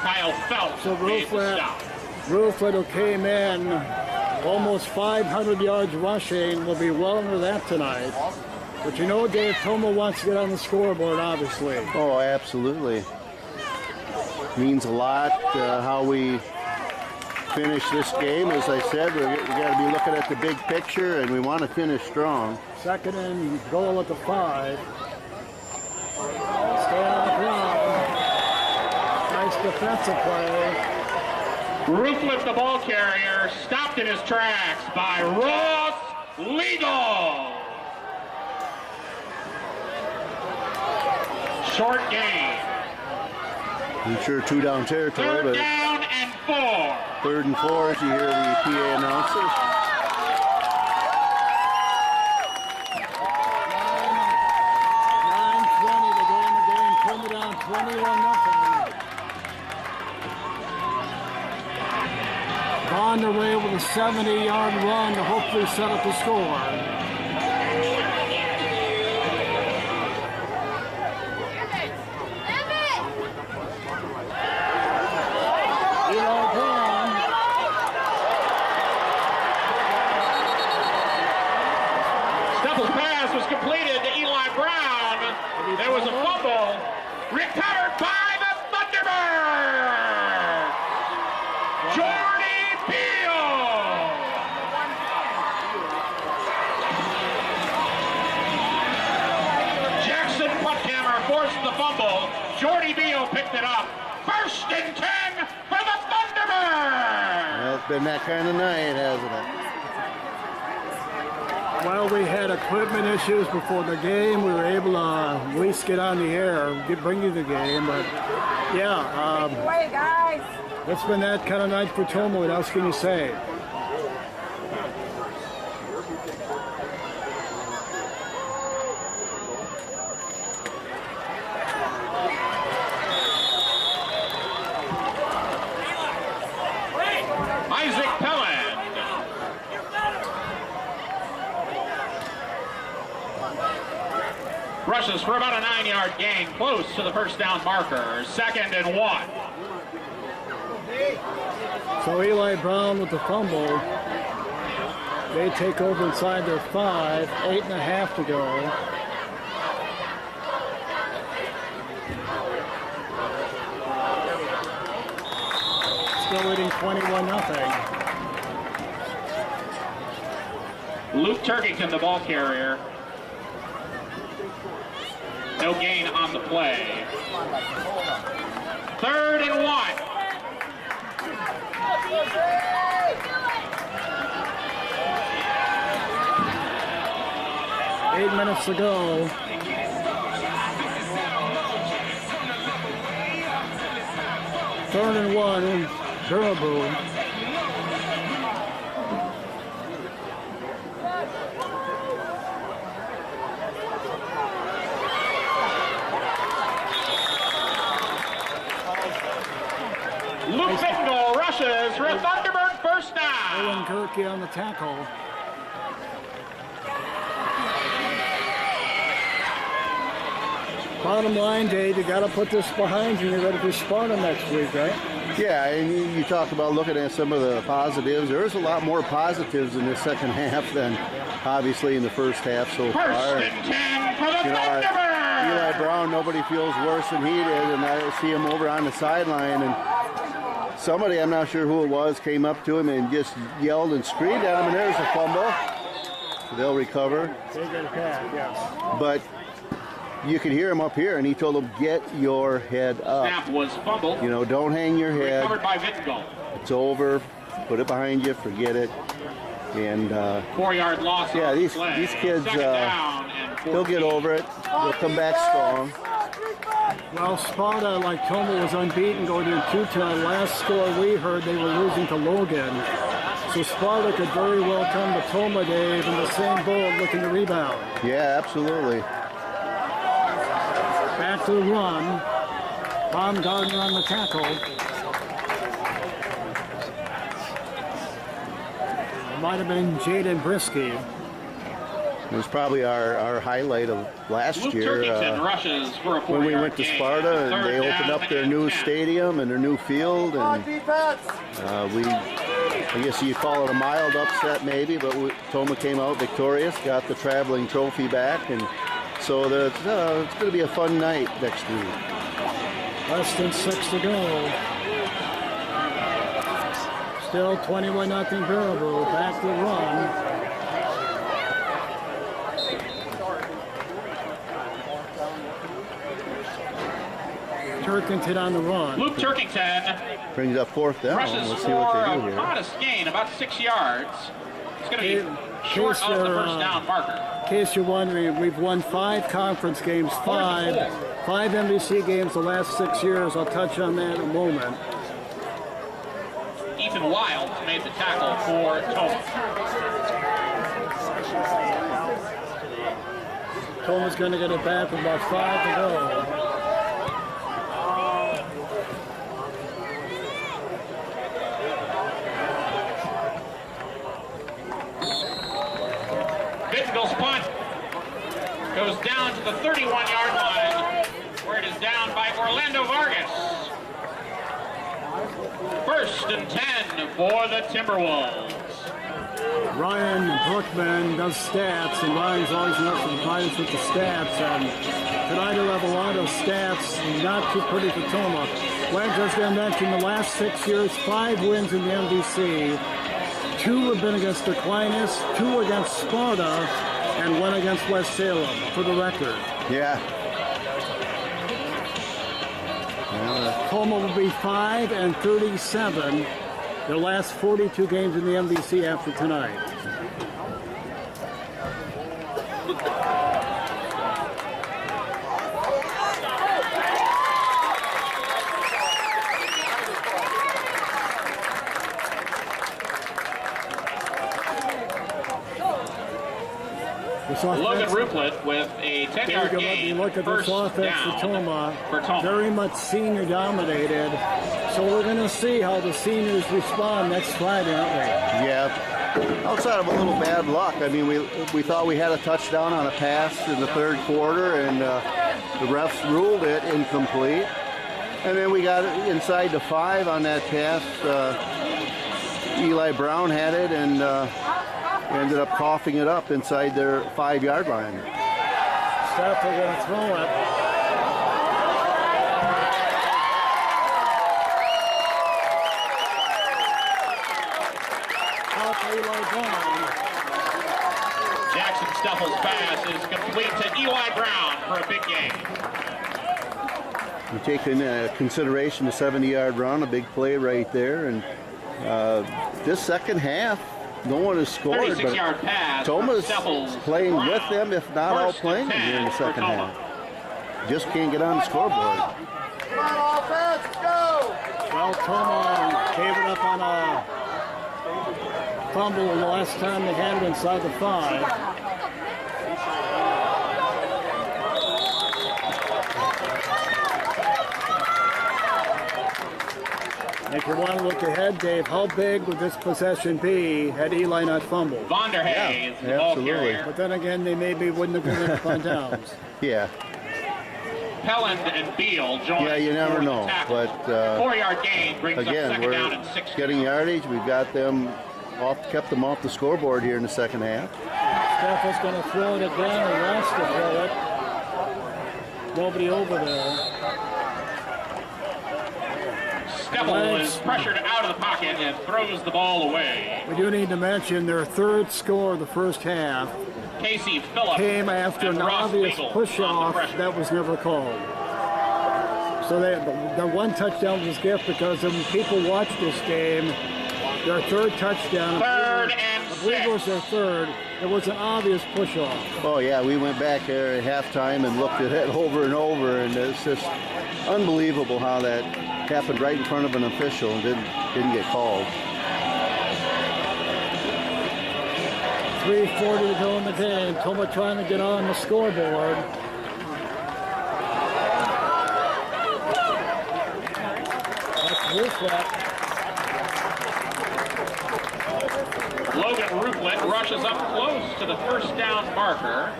Speaker 5: Kyle Phelps
Speaker 1: So
Speaker 5: made the
Speaker 1: Rupplet,
Speaker 5: stop.
Speaker 1: who came in almost 500 yards rushing, will be well under that tonight. But you know, Dave, Tomah wants to get on the scoreboard, obviously.
Speaker 2: Oh, absolutely. Means a lot how we finish this game. As I said, we got to be looking at the big picture, and we want to finish strong.
Speaker 1: Second and goal at the 5. Stay on the ground. Nice defensive play.
Speaker 5: Rupplet, the ball carrier, stopped in his tracks by Ross Legal. Short gain.
Speaker 2: I'm sure 2 down territory,
Speaker 5: Third
Speaker 2: but
Speaker 5: down and 4.
Speaker 2: 3rd and 4 as you hear the PA announcers.
Speaker 1: 9:20 to go in the game. Toma down 21-0. On their way with a 70-yard run to hopefully set up the score.
Speaker 5: Steffels' pass was completed to Eli Brown. There was a fumble. Recovered by the Thunderbird. Jordy Beal. Jackson Putthammer forced the fumble. Jordy Beal picked it up. 1st and 10 for the Thunderbird.
Speaker 2: Well, it's been that kind of night, hasn't it?
Speaker 1: Well, we had equipment issues before the game. We were able to at least get on the air, bring you the game. But yeah,
Speaker 6: Way, guys.
Speaker 1: it's been that kind of night for Tomah. What else can you say?
Speaker 5: Isaac Pelland. Rushes for about a 9-yard gain, close to the 1st down marker. 2nd and 1.
Speaker 1: So Eli Brown with the fumble. They take over inside their 5, 8.5 to go. Still leading 21-0.
Speaker 5: Luke Turkington, the ball carrier. No gain on the play. 3rd and 1.
Speaker 1: 8 minutes to go. Third and 1, Baraboo.
Speaker 5: Luke Bicknell rushes for a Thunderbird 1st down.
Speaker 1: Owen Kirky on the tackle. Bottom line, Dave, you got to put this behind you. You're ready for Sparta next week, right?
Speaker 2: Yeah, and you talk about looking at some of the positives. There's a lot more positives in the second half than obviously in the first half so far.
Speaker 5: 1st and 10 for the Thunderbird.
Speaker 2: Eli Brown, nobody feels worse than he did, and I see him over on the sideline, and somebody, I'm not sure who it was, came up to him and just yelled and screamed at him, and there's a fumble. They'll recover.
Speaker 1: They get a pass, yes.
Speaker 2: But you could hear him up here, and he told him, get your head up.
Speaker 5: Snap was fumbled.
Speaker 2: You know, don't hang your head.
Speaker 5: Recovered by Vitko.
Speaker 2: It's over. Put it behind you. Forget it. And
Speaker 5: 4-yard loss.
Speaker 2: yeah,
Speaker 5: on
Speaker 2: these
Speaker 5: the play.
Speaker 2: kids,
Speaker 5: 2nd down and 14.
Speaker 2: they'll get over it. They'll come back strong.
Speaker 1: Well, Sparta, like Tomah, was unbeaten going into Utah. Last score we heard, they were losing to Logan. So Sparta could very well come to Tomah, Dave, in the same boat looking to rebound.
Speaker 2: Yeah, absolutely.
Speaker 1: Back to the run. Baumgartner on the tackle. It might have been Jaden Brisky.
Speaker 2: It was probably our highlight of last
Speaker 5: Luke
Speaker 2: year
Speaker 5: Turkington rushes for a 4-yard
Speaker 2: when we went to
Speaker 5: gain.
Speaker 2: Sparta and
Speaker 5: 3rd
Speaker 2: they opened
Speaker 5: down
Speaker 2: up their
Speaker 5: and
Speaker 2: new
Speaker 5: 10.
Speaker 2: stadium and their new field. And
Speaker 6: Defense.
Speaker 2: I guess you call it a mild upset maybe, but Tomah came out victorious, got the traveling trophy back, and so it's going to be a fun night next week.
Speaker 1: Less than 6 to go. Still 21-0 Baraboo. Back to the run. Turkington on the run.
Speaker 5: Luke Turkington
Speaker 2: Brings up 4th down.
Speaker 5: rushes
Speaker 2: Let's see
Speaker 5: for
Speaker 2: what they
Speaker 5: a
Speaker 2: do here.
Speaker 5: modest gain, about 6 yards. It's going to be short
Speaker 1: Case
Speaker 5: of the
Speaker 1: you're,
Speaker 5: 1st down marker.
Speaker 1: In case you're wondering, we've won 5 conference games, 5 5 MVC games the last 6 years. I'll touch on that in a moment.
Speaker 5: Ethan Wilds made the tackle for Tomah.
Speaker 1: Tomah's going to get it back with about 5 to go.
Speaker 5: Pittsville's punt goes down to the 31-yard line, where it is down by Orlando Vargas. 1st and 10 for the Timberwolves.
Speaker 1: Ryan Brookman does stats, and Ryan's always enough to provide us with the stats. And tonight he'll have a lot of stats, not too pretty for Tomah. Like just going to mention, the last 6 years, 5 wins in the MVC. 2 have been against Aquinas, 2 against Sparta, and 1 against West Salem, for the record.
Speaker 2: Yeah.
Speaker 1: Tomah will be 5 and 37. Their last 42 games in the MVC after tonight.
Speaker 5: Logan Ruplet with a 10-yard gain.
Speaker 1: Look at this offense for Tomah. Very much senior dominated. So we're going to see how the seniors respond next Friday, aren't we?
Speaker 2: Yeah. Outside of a little bad luck, I mean, we thought we had a touchdown on a pass in the 3rd quarter, and the refs ruled it incomplete. And then we got inside the 5 on that pass. Eli Brown had it, and ended up coughing it up inside their 5-yard line.
Speaker 1: Sept are going to throw it.
Speaker 5: Jackson Stuffel's pass is complete to Eli Brown for a big gain.
Speaker 2: You take in consideration the 70-yard run, a big play right there, and this second half, no one has scored, but Tomah's playing with them, if not outplaying them here in the second half. Just can't get on the scoreboard.
Speaker 6: Come on, offense, go!
Speaker 1: Well, Tomah gave it up on a fumble the last time they had it inside the 5. If you want to look ahead, Dave, how big would this possession be had Eli not fumbled?
Speaker 5: Vonderhay is the ball carrier.
Speaker 1: But then again, they maybe wouldn't have given up on downs.
Speaker 2: Yeah.
Speaker 5: Pelland and Beal join.
Speaker 2: Yeah, you never know. But
Speaker 5: 4-yard gain brings
Speaker 2: again,
Speaker 5: up 2nd down and 6.
Speaker 2: Getting yardage. We've got them kept them off the scoreboard here in the second half.
Speaker 1: Steph is going to throw it again, or wants to throw it. Nobody over there.
Speaker 5: Steffel is pressured out of the pocket and throws the ball away.
Speaker 1: We do need to mention their 3rd score of the first half
Speaker 5: Casey Phillips
Speaker 1: came after an obvious push-off that was never called. So the 1 touchdown was a gift because when people watch this game, their 3rd touchdown,
Speaker 5: 3rd and
Speaker 1: I believe it was their 3rd, it was an obvious push-off.
Speaker 2: Oh yeah, we went back there at halftime and looked at it over and over, and it's just unbelievable how that happened right in front of an official and didn't get called.
Speaker 1: 3:40 to go in the game. Tomah trying to get on the scoreboard. That's Ruplet.
Speaker 5: Logan Ruplet rushes up close to the 1st down marker.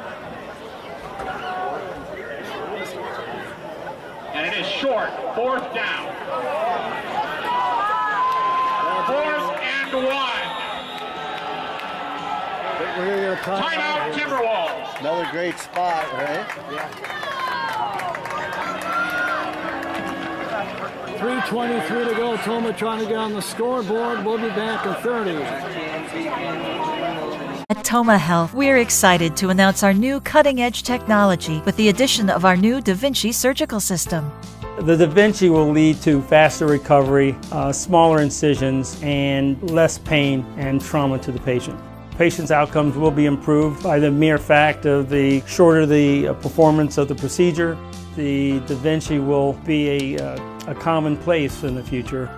Speaker 5: And it is short, 4th down. 4th and 1. Timeout, Timberwolves.
Speaker 2: Another great spot, right?
Speaker 1: Yeah. 3:23 to go. Tomah trying to get on the scoreboard. We'll be back at 30.
Speaker 3: At Tomah Health, we're excited to announce our new cutting-edge technology with the addition of our new Da Vinci surgical system.
Speaker 4: The Da Vinci will lead to faster recovery, smaller incisions, and less pain and trauma to the patient. Patients' outcomes will be improved by the mere fact of the shorter the performance of the procedure. the Da Vinci will be a commonplace in the future.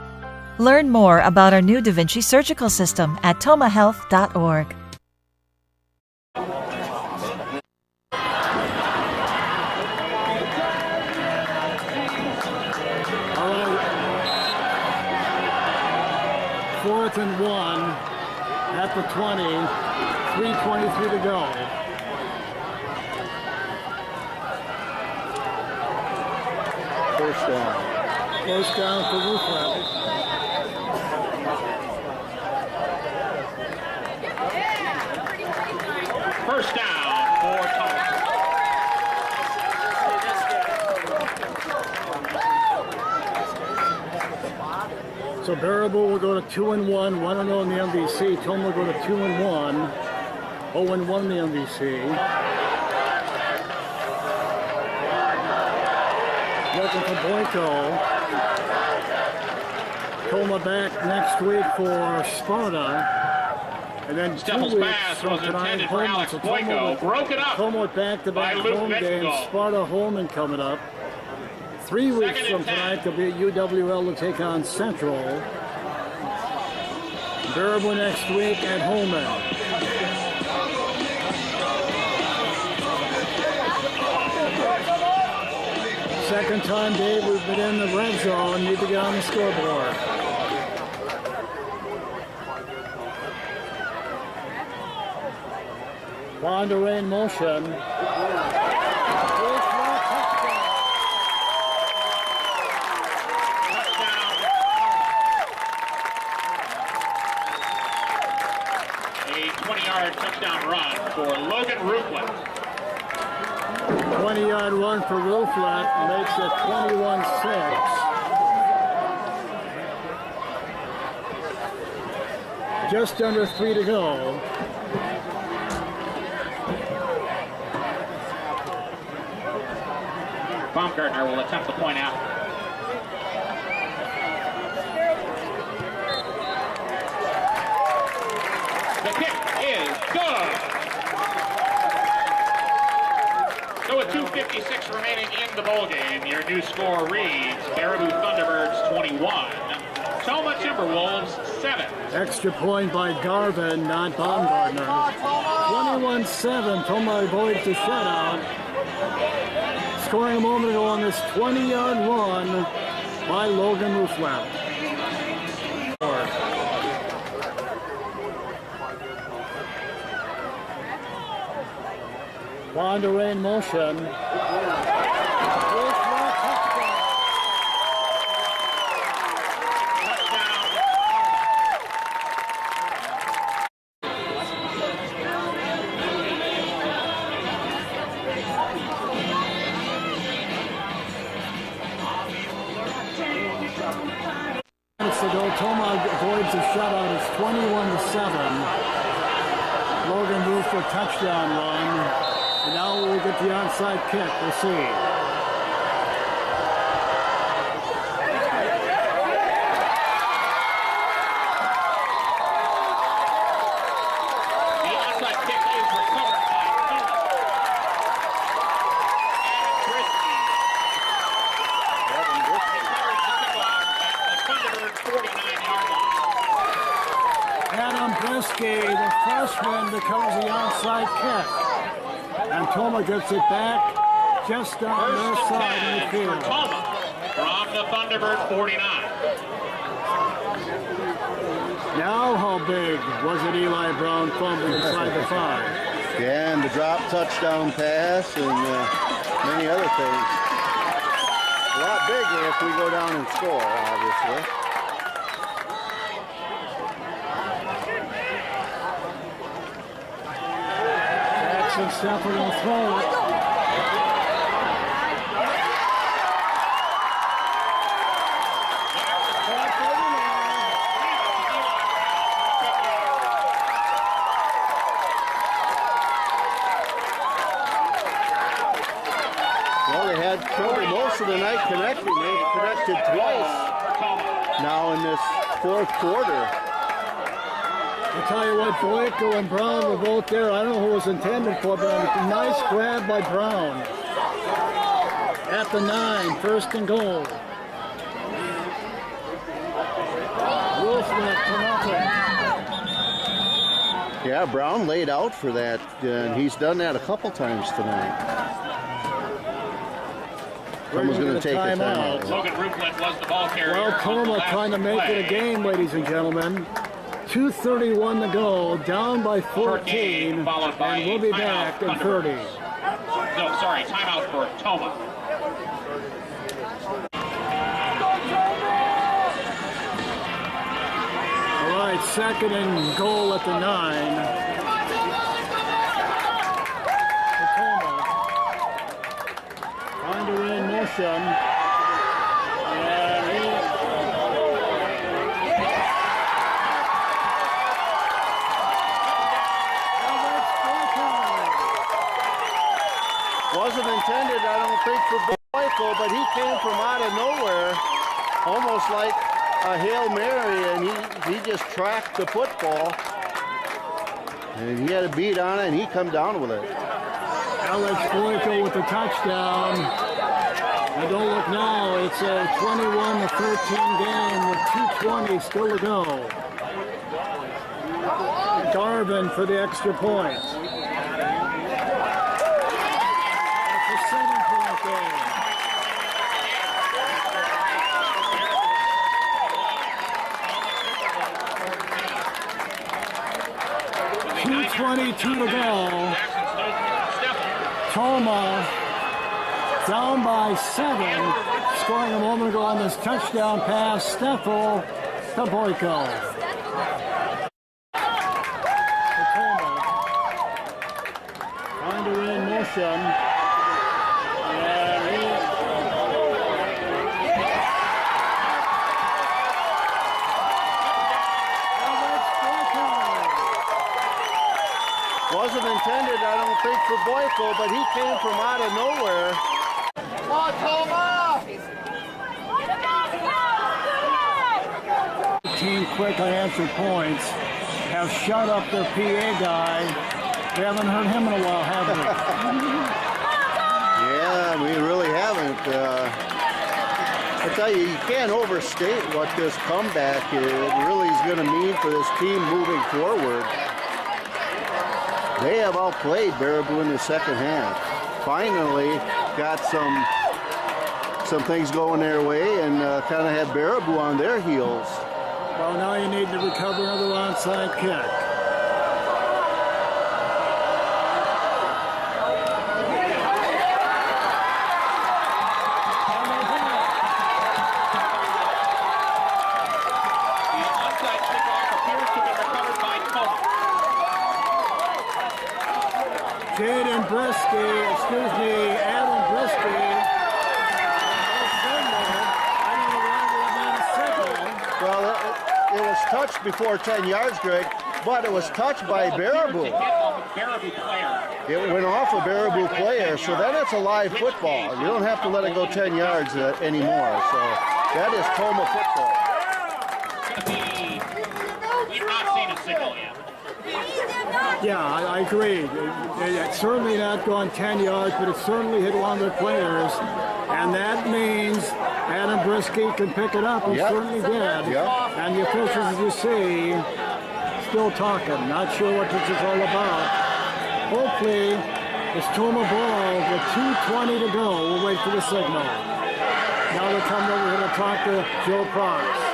Speaker 3: Learn more about our new Da Vinci surgical system at tomahealth.org.
Speaker 1: Fourth and 1 at the 20, 3:23 to go.
Speaker 2: First down.
Speaker 1: First down for Rooflet.
Speaker 5: First down for Tomah.
Speaker 1: So Baraboo will go to 2-1, 1-0 in the MVC. Tomah will go to 2-1, 0-1 in the MVC. Looking for Boyko. Tomah back next week for Sparta. And then
Speaker 5: Steffels'
Speaker 1: 2 weeks
Speaker 5: pass
Speaker 1: from
Speaker 5: was
Speaker 1: tonight,
Speaker 5: intended for Alex Boyko. Broken up
Speaker 1: Tomah back-to-back
Speaker 5: by Luke
Speaker 1: home games.
Speaker 5: Mitchell.
Speaker 1: Sparta Holman coming up. 3 weeks
Speaker 5: Second and
Speaker 1: from
Speaker 5: 10.
Speaker 1: tonight, they'll be at UWL to take on Central. Baraboo next week at Holman. Second time, Dave, we've been in the red zone. Need to get on the scoreboard. Wanderer in motion.
Speaker 5: A 20-yard touchdown run for Logan Rooflet.
Speaker 1: 20-yard run for Rooflet makes it 21-6. Just under 3 to go.
Speaker 5: Baumgartner will attempt the point out. The kick is good. So with 2:56 remaining in the ballgame, your new score reads Baraboo Thunderbirds 21, Tomah Timberwolves 7.
Speaker 1: Extra point by Garvin, not Baumgartner. 21-7, Tomah avoids the shutout. Scoring a moment ago on this 20-yard run by Logan Rooflet. Wanderer in motion. Tomah avoids the shutout. It's 21-7. Logan Rooflet touchdown run. And now we'll get the onside kick. We'll see.
Speaker 5: The onside kick is recovered by Tomah. Adam Christie recovers the kickoff at the Thunderbird 49-yard line.
Speaker 1: Adam Brisky, the freshman, recovers the onside kick. And Tomah gets it back just on their side of the
Speaker 5: For
Speaker 1: field.
Speaker 5: Tomah from the Thunderbird 49.
Speaker 1: Now how big was it Eli Brown fumbling inside the 5?
Speaker 2: Yeah, and the drop touchdown pass and many other things. A lot bigger if we go down and score, obviously.
Speaker 1: Jackson Stafford will throw it.
Speaker 2: Well, they had trouble most of the night connecting. They connected twice now in this fourth quarter.
Speaker 1: I'll tell you what, Boyko and Brown were both there. I don't know who was intended for, but a nice grab by Brown. at the 9, first and goal. Wolfman to nothing.
Speaker 2: Yeah, Brown laid out for that, and he's done that a couple times tonight. Someone's going to take a timeout.
Speaker 5: Logan Ruplet was the ball carrier.
Speaker 1: Well, Tomah trying to make it a game, ladies and gentlemen. 2:31 to go, down by 14,
Speaker 5: followed by
Speaker 1: and we'll be back in 30.
Speaker 5: No, sorry, timeout for Tomah.
Speaker 1: All right, second and goal at the 9. Finder in motion. And
Speaker 2: wasn't intended, I don't think, for Boyko, but he came from out of nowhere, almost like a Hail Mary, and he just tracked the football. And he had a beat on it, and he come down with it.
Speaker 1: Alex Boyko with the touchdown. And don't look now, it's a 21-13 game with 2:20 still to go. Garvin for the extra point. It's a 7-point game. .22 to go. Tomah down by 7, scoring a moment ago on this touchdown pass. Steffel to Boyko. Tomah. Finder in motion. And
Speaker 2: Wasn't intended, I don't think, for Boyko, but he came from out of nowhere.
Speaker 6: Come on, Tomah!
Speaker 1: Team quick unanswered points have shut up their PA guy. We haven't heard him in a while, have we?
Speaker 2: Yeah, we really haven't. I tell you, you can't overstate what this comeback really is going to mean for this team moving forward. They have outplayed Baraboo in the second half. Finally got some things going their way and kind of had Baraboo on their heels.
Speaker 1: Well, now you need to recover another onside kick. Adam Brisky.
Speaker 2: Well, it was touched before 10 yards, Greg, but it was touched by Baraboo. It went off a Baraboo player, so then it's a live football. You don't have to let it go 10 yards anymore. So that is Tomah football.
Speaker 5: We've not seen a signal yet.
Speaker 1: Yeah, I agree. It's certainly not gone 10 yards, but it certainly hit one of the players. And that means Adam Brisky can pick it up. He certainly did.
Speaker 2: Yep.
Speaker 1: And the officials, as you see, still talking. Not sure what this is all about. Hopefully, it's Tomah ball with 2:20 to go. We'll wait for the signal. Now they're coming over here to talk to Joe Price.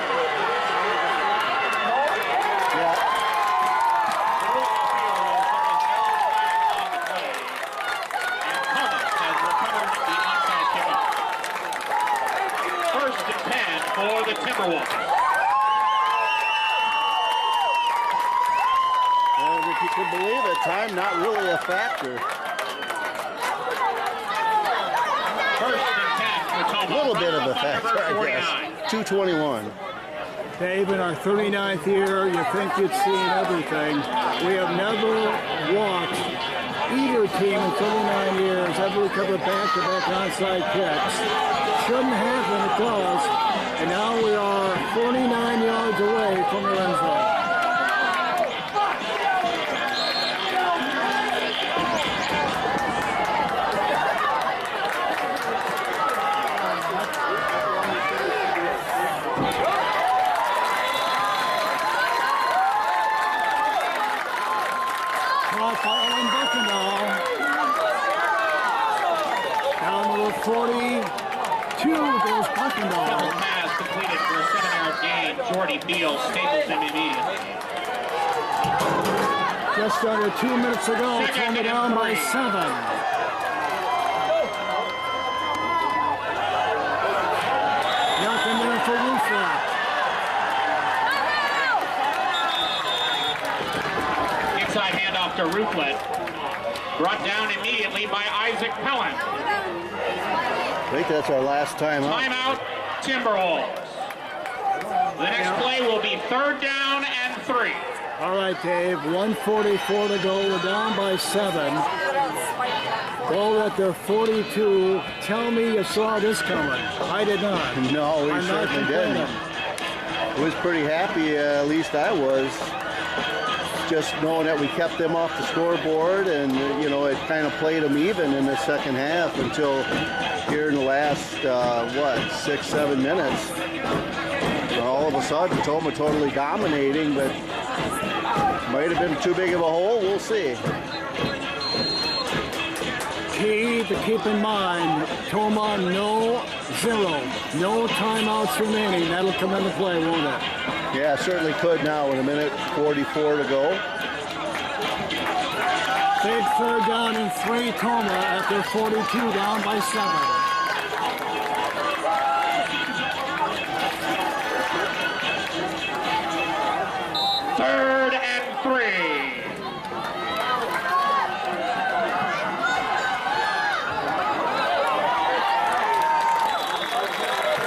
Speaker 5: For the Timberwolves.
Speaker 2: And if you can believe it, time not really a factor.
Speaker 5: First and 10 for Tomah.
Speaker 2: A little bit of a factor, I guess. 2:21.
Speaker 1: Dave, in our 39th year, you think you'd seen everything. We have never watched either team in 39 years ever recover back-to-back onside kicks. Shouldn't happen, it does. And now we are 49 yards away from the end zone.
Speaker 5: 40, Beal staples him immediately.
Speaker 1: Just under 2 minutes ago,
Speaker 5: Second
Speaker 1: Tomah down by
Speaker 5: 3.
Speaker 1: 7. Nothing there for Rooflap.
Speaker 5: Inside handoff to Rooflet. Brought down immediately by Isaac Pellin.
Speaker 2: I think that's our last time out.
Speaker 5: Timeout, Timberwolves. The next play will be 3rd down and 3.
Speaker 1: All right, Dave, 1:44 to go. We're down by 7. Ball at their 42. Tell me you saw this coming. I did not.
Speaker 2: No, we
Speaker 1: I'm not
Speaker 2: certainly didn't.
Speaker 1: complaining.
Speaker 2: Was pretty happy, at least I was, just knowing that we kept them off the scoreboard, and you know, it kind of played them even in the second half until here in the last 6-7 minutes. All of a sudden, Tomah totally dominating, but might have been too big of a hole. We'll see.
Speaker 1: Key to keep in mind, Tomah, no timeouts remaining. That'll come into play, won't it?
Speaker 2: Yeah, certainly could now with 1:44 to go.
Speaker 1: Big 3rd down and 3, Tomah at their 42, down by 7.
Speaker 5: Third and 3.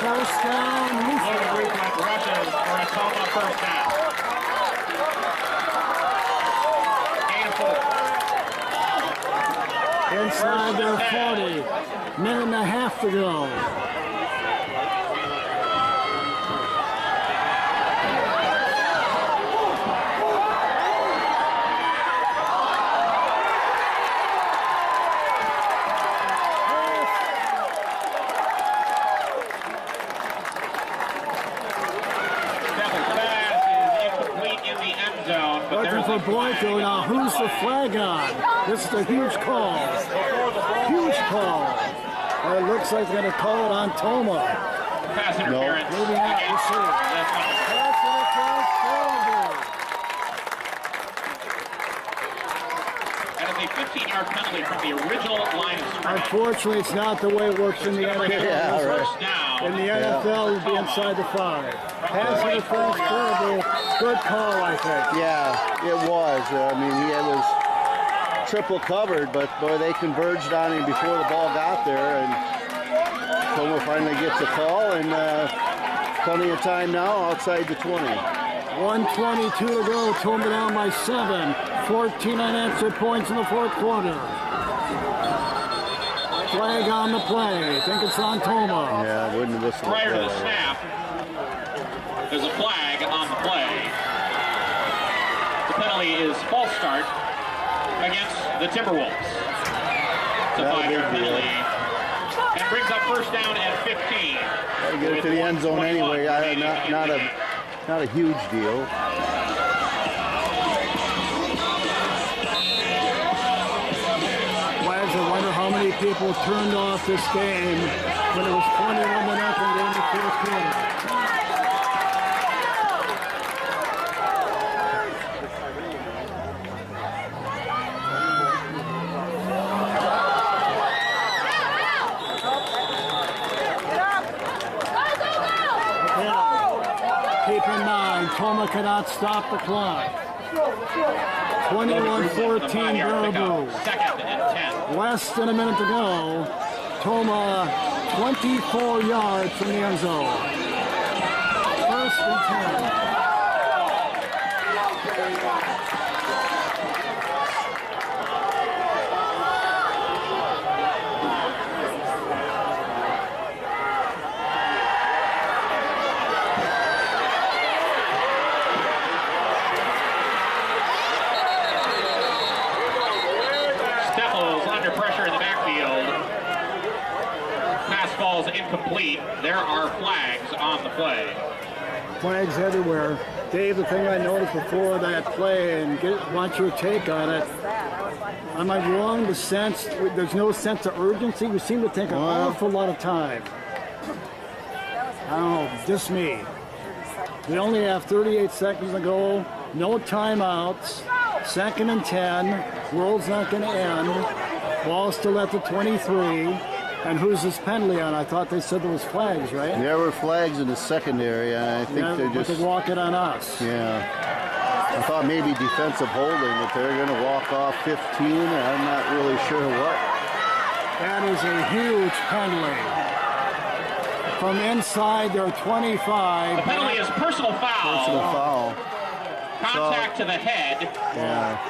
Speaker 1: First down,
Speaker 5: Logan Rooflet rushes for a Tomah first down. Gain of 4.
Speaker 1: inside their 40. Minute and a half to go. Looking for Blanco. Now, who's the flag on? This is a huge call. Huge call. It looks like they're going to call it on Tomah.
Speaker 5: Pass interference.
Speaker 1: Maybe not. We'll see. Pass interference, Baraboo.
Speaker 5: That is a 15-yard penalty from the original line of scrimmage.
Speaker 1: Unfortunately, it's not the way it works in the NFL.
Speaker 2: Yeah, right.
Speaker 5: First down.
Speaker 1: In the NFL, it'd be inside the 5. Pass interference, Baraboo. Good call, I think.
Speaker 2: Yeah, it was. I mean, he was triple covered, but boy, they converged on him before the ball got there, and Tomah finally gets a call, and plenty of time now outside the 20.
Speaker 1: 1:22 to go. Tomah down by 7. 14 unanswered points in the 4th quarter. Flag on the play. I think it's on Tomah.
Speaker 2: Yeah, wouldn't whistle.
Speaker 5: Prior to the snap, there's a flag on the play. The penalty is false start against the Timberwolves. It's a 5-yard penalty. And brings up first down at 15.
Speaker 2: Gotta get it to the end zone anyway. Not a huge deal.
Speaker 1: Wags, I wonder how many people turned off this game when it was 21-0 in the 4th quarter. Keep in mind, Tomah cannot stop the clock. 21-14 Baraboo.
Speaker 5: Second and 10.
Speaker 1: Less than a minute to go. Tomah 24 yards from the end zone. First and 10.
Speaker 5: Incomplete. There are flags on the play.
Speaker 1: Flags everywhere. Dave, the thing I noticed before that play, and want your take on it, am I wrong? There's no sense of urgency? We seem to take an awful lot of time. I don't know, just me. We only have 38 seconds to go. No timeouts. 2nd and 10. World's not going to end. Ball still at the 23. And who's this penalty on? I thought they said there was flags, right?
Speaker 2: There were flags in the secondary, and I think they're just...
Speaker 1: But they walk it on us.
Speaker 2: Yeah. I thought maybe defensive holding, but they're going to walk off 15. I'm not really sure what.
Speaker 1: That is a huge penalty. From inside their 25.
Speaker 5: The penalty is personal foul.
Speaker 2: Personal foul.
Speaker 5: Contact to the head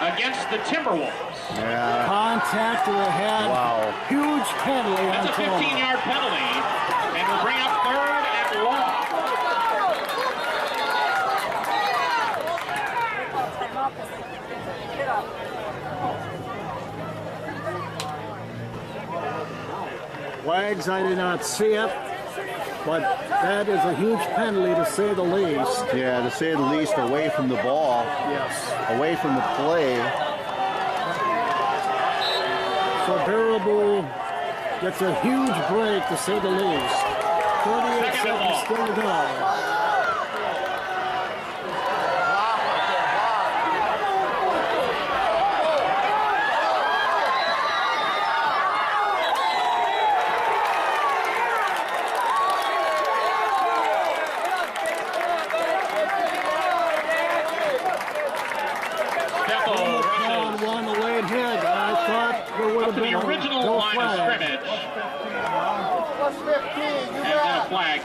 Speaker 5: against the Timberwolves.
Speaker 2: Yeah.
Speaker 1: Contact to the head.
Speaker 2: Wow.
Speaker 1: Huge penalty.
Speaker 5: That's a 15-yard penalty, and we'll bring up 3rd and long.
Speaker 1: Wags, I did not see it, but that is a huge penalty to say the least.
Speaker 2: Yeah, to say the least, away from the ball.
Speaker 1: Yes.
Speaker 2: Away from the play.
Speaker 1: So Baraboo gets a huge break to say the least. 38 seconds still to go.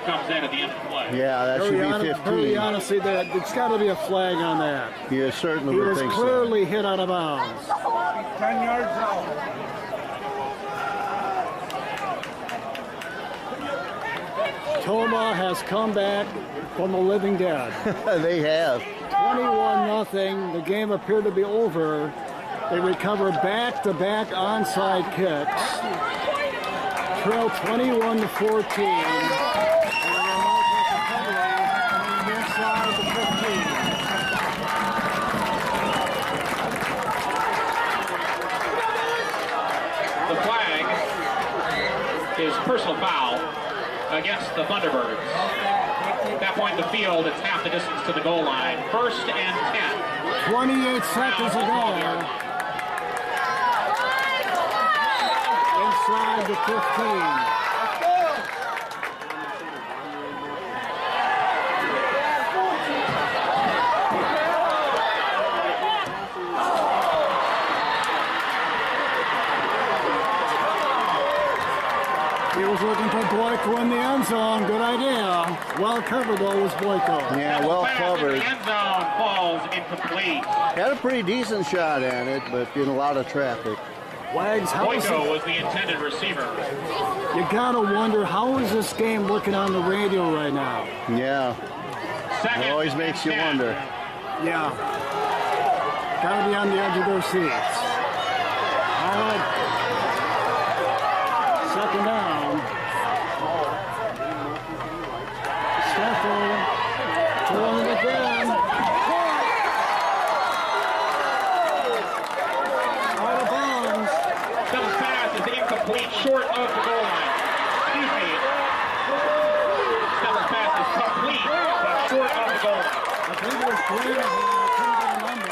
Speaker 5: Comes in at the end of the play.
Speaker 2: Yeah, that should be 15.
Speaker 1: Very honestly, it's got to be a flag on that.
Speaker 2: Yeah, certainly would think so.
Speaker 1: He was clearly hit out of bounds.
Speaker 6: 10 yards out.
Speaker 1: Tomah has come back from the living dead.
Speaker 2: They have.
Speaker 1: 21-0. The game appeared to be over. They recover back-to-back onside kicks. Trail 21-14.
Speaker 5: Is personal foul against the Thunderbirds. At that point in the field, it's half the distance to the goal line. 1st and 10.
Speaker 1: 28 seconds to go. Inside the 15. He was looking for Boyko in the end zone. Good idea. Well covered, though, was Boyko.
Speaker 2: Yeah, well covered.
Speaker 5: The end zone falls incomplete.
Speaker 2: Had a pretty decent shot at it, but in a lot of traffic.
Speaker 1: Wags,
Speaker 5: Boyko was the intended receiver.
Speaker 1: You gotta wonder, how is this game looking on the radio right now?
Speaker 2: Yeah.
Speaker 5: Second
Speaker 2: it always makes you wonder.
Speaker 1: Yeah. Gotta be on the edge of their seats. All right. Second down. Stafford throwing it again. Out of bounds.
Speaker 5: Stella's pass is incomplete, short of the goal line. Excuse me. Stella's pass is complete, but short of the goal line.
Speaker 1: I think it was clear. I couldn't get a number.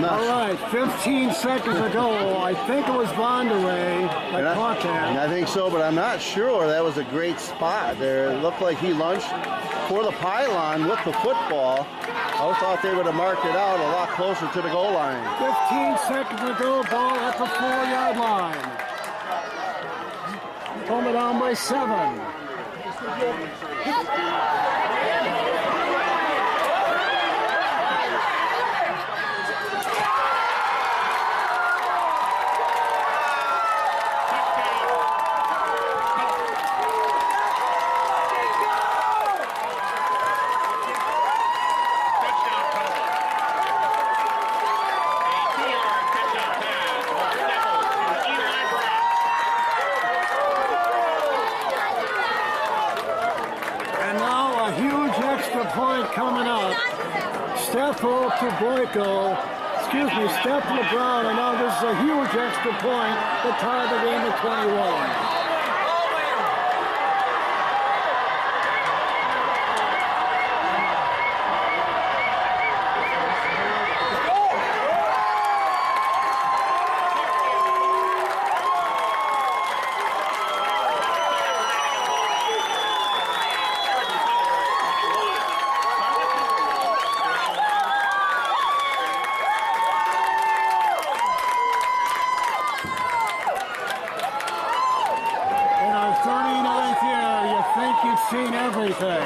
Speaker 1: All right, 15 seconds ago, I think it was Vonderay that caught that.
Speaker 2: I think so, but I'm not sure. That was a great spot there. It looked like he lunged for the pylon with the football. I thought they would have marked it out a lot closer to the goal line.
Speaker 1: 15 seconds ago, ball at the 4-yard line. Tomah down by 7. Point coming up. Steffel to Boyko. step to the ground, and now this is a huge extra point that tied the game at 21. Seen everything.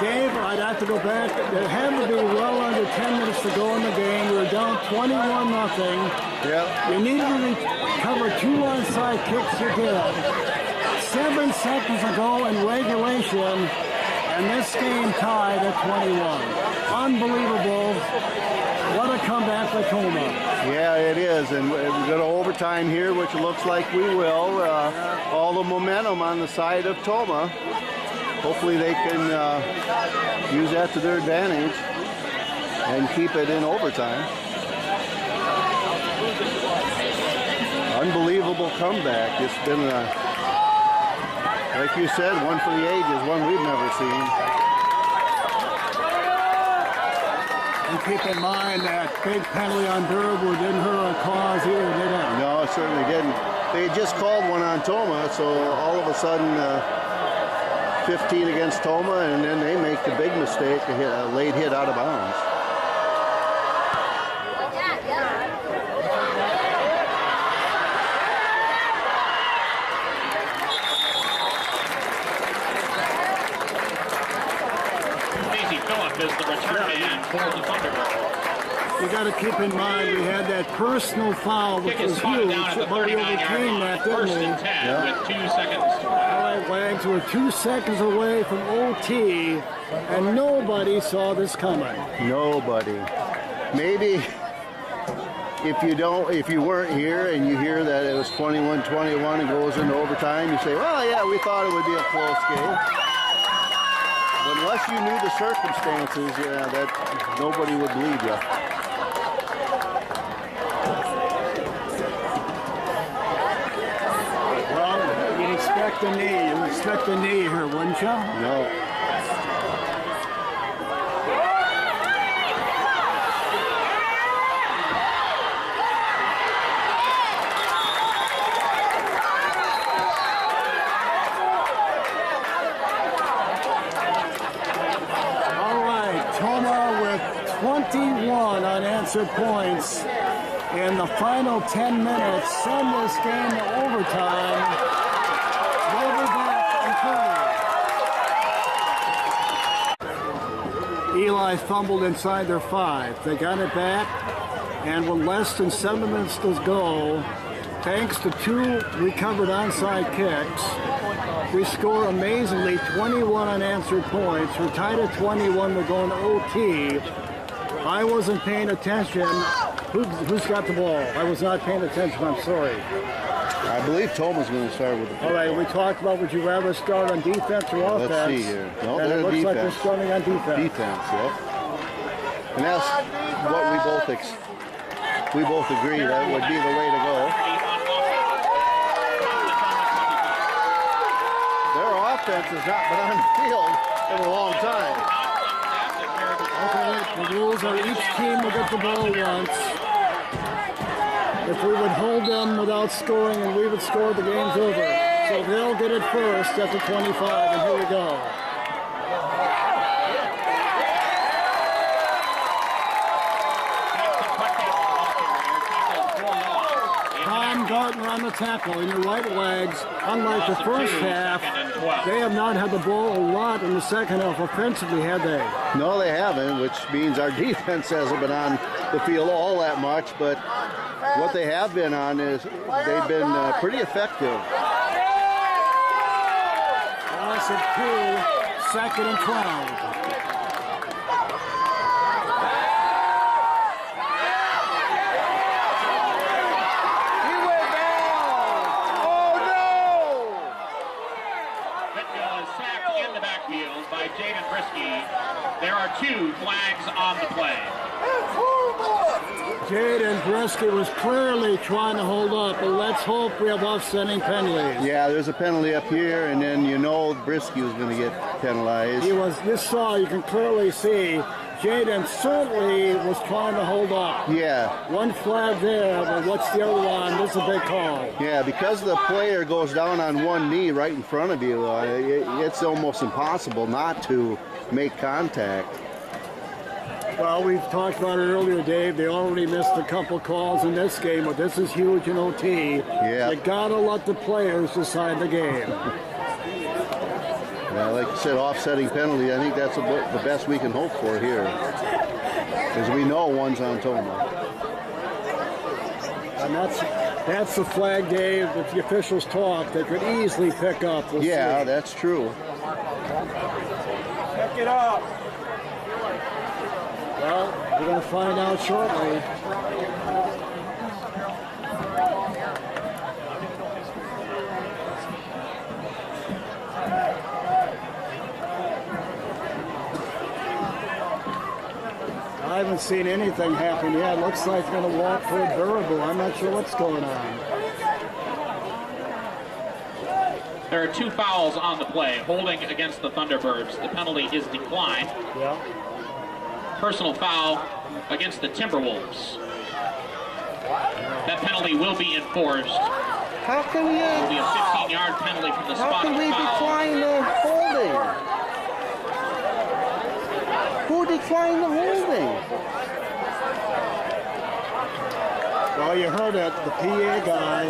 Speaker 1: Dave, I'd have to go back. There had to be well under 10 minutes to go in the game. We were down 21-0.
Speaker 2: Yep.
Speaker 1: You needed to recover 2 onside kicks you did. 7 seconds ago in regulation, and this game tied at 21. Unbelievable. What a comeback for Tomah.
Speaker 2: Yeah, it is, and we go to overtime here, which looks like we will. All the momentum on the side of Tomah. Hopefully they can use that to their advantage and keep it in overtime. Unbelievable comeback. It's been, like you said, one for the ages, one we've never seen.
Speaker 1: And keep in mind that big penalty on Baraboo didn't hurt our cause either, did it?
Speaker 2: No, it certainly didn't. They had just called one on Tomah, so all of a sudden 15 against Tomah, and then they make the big mistake, a late hit out of bounds.
Speaker 5: Is the return man for the Thunderbirds.
Speaker 1: You got to keep in mind we had that personal foul, which was huge, but we overcame that, didn't we?
Speaker 5: With 2 seconds to play.
Speaker 1: All right, Wags, we're 2 seconds away from OT, and nobody saw this coming.
Speaker 2: Nobody. Maybe if you weren't here and you hear that it was 21-21 and goes into overtime, you say, well, yeah, we thought it would be a close game. But unless you knew the circumstances, yeah, that nobody would believe you.
Speaker 1: Well, you'd expect a knee. You'd expect a knee here, wouldn't you?
Speaker 2: No.
Speaker 1: Tomah with 21 unanswered points in the final 10 minutes. Send this game to overtime. We'll be back in 30. Eli fumbled inside their 5. They got it back, and with less than 7 minutes to go, thanks to 2 recovered onside kicks, we score amazingly 21 unanswered points. We're tied at 21. We're going to OT. I wasn't paying attention. Who's got the ball? I was not paying attention. I'm sorry.
Speaker 2: I believe Tomah's going to start with the ball.
Speaker 1: All right, we talked about would you rather start on defense or offense?
Speaker 2: Let's see here. No,
Speaker 1: and it looks like we're starting on defense.
Speaker 2: Defense, yep. And that's what we both agree that would be the way to go. Offense has not been on the field in a long time.
Speaker 1: Okay, the rules are each team will get the ball once. If we would hold them without scoring and we would score, the game's over. So they'll get it first at the 25, and here we go. Gardner on the tackle, and you're right, Wags. Unlike the first half, they have not had the ball a lot in the second half offensively, have they?
Speaker 2: No, they haven't, which means our defense hasn't been on the field all that much, but what they have been on is they've been pretty effective.
Speaker 1: Loss of 2, 2nd and 12.
Speaker 5: There are 2 flags on the play.
Speaker 1: Jaden Brisky was clearly trying to hold up, but let's hope we have offsetting penalties.
Speaker 2: Yeah, there's a penalty up here, and then you know Brisky was going to get penalized.
Speaker 1: You can clearly see Jaden certainly was trying to hold up.
Speaker 2: Yeah.
Speaker 1: One flag there, but what's the other one? This is a big call.
Speaker 2: Yeah, because the player goes down on one knee right in front of you, it's almost impossible not to make contact.
Speaker 1: Well, we've talked about it earlier, Dave. They already missed a couple calls in this game, but this is huge in OT.
Speaker 2: Yeah.
Speaker 1: You gotta let the players decide the game.
Speaker 2: Yeah, like you said, offsetting penalty, I think that's the best we can hope for here. Because we know one's on Tomah.
Speaker 1: And that's the flag, Dave. If the officials talk, they could easily pick up. We'll see.
Speaker 2: That's true.
Speaker 6: Pick it up.
Speaker 1: Well, we're going to find out shortly. I haven't seen anything happen yet. Looks like they're going to walk toward Baraboo. I'm not sure what's going on.
Speaker 5: There are 2 fouls on the play, holding against the Thunderbirds. The penalty is declined.
Speaker 1: Yeah.
Speaker 5: Personal foul against the Timberwolves. That penalty will be enforced.
Speaker 2: How can we?
Speaker 5: It will be a 15-yard penalty from the spot.
Speaker 2: How can we
Speaker 5: foul.
Speaker 2: decline the holding? Who declined the holding?
Speaker 1: Well, you heard it. The PA guy.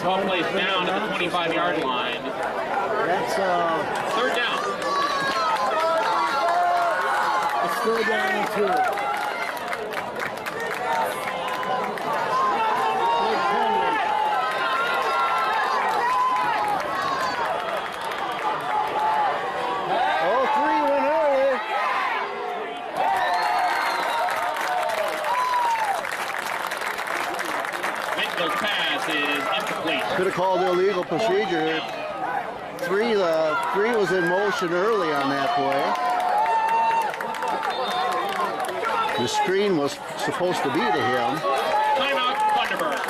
Speaker 5: Ball plays down at the 25-yard line.
Speaker 1: That's
Speaker 5: third down.
Speaker 1: It's third down and 2. Big penalty.
Speaker 2: Oh, 3 went early.
Speaker 5: Mitchell's pass is incomplete.
Speaker 2: Could have called illegal procedure. 3 was in motion early on that play. The screen was supposed to be to him.
Speaker 5: Timeout, Thunderbird.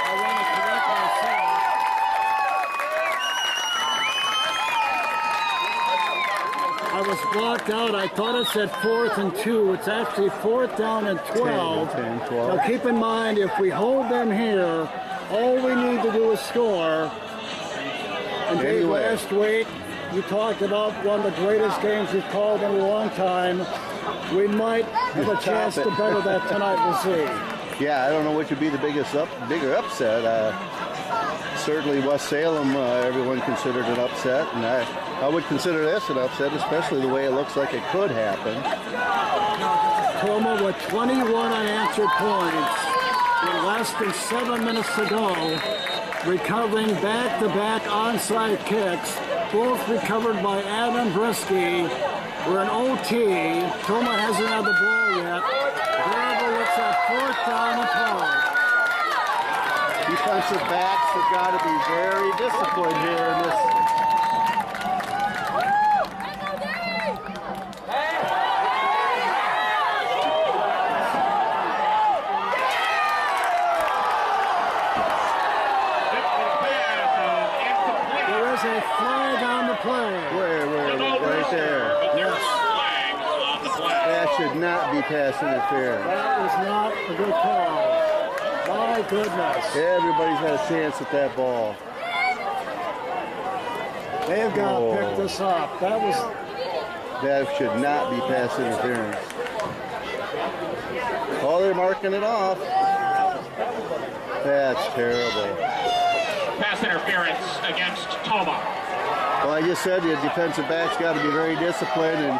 Speaker 1: I want to correct myself. I was blocked out. I thought it said 4th and 2. It's actually 4th down and 12.
Speaker 2: 10, 12.
Speaker 1: Now keep in mind, if we hold them here, all we need to do is score. And Dave,
Speaker 2: Anyway.
Speaker 1: last week, you talked about one of the greatest games we've called in a long time. We might have a chance to better that tonight. We'll see.
Speaker 2: Yeah, I don't know which would be the bigger upset. Certainly West Salem, everyone considered an upset, and I would consider this an upset, especially the way it looks like it could happen.
Speaker 1: Tomah with 21 unanswered points with less than 7 minutes to go, recovering back-to-back onside kicks, both recovered by Adam Brisky. We're in OT. Tomah hasn't had the ball yet. Baraboo looks at 4th down and 12.
Speaker 2: Defensive backs have got to be very disciplined here in this.
Speaker 1: There is a flag on the play.
Speaker 2: Right there.
Speaker 5: But there are flags on the play.
Speaker 2: That should not be pass interference.
Speaker 1: That was not a good call. My goodness.
Speaker 2: Everybody's had a chance at that ball.
Speaker 1: They've got to pick this up.
Speaker 2: That should not be pass interference. Oh, they're marking it off. That's terrible.
Speaker 5: Pass interference against Tomah.
Speaker 2: Well, I just said the defensive backs got to be very disciplined and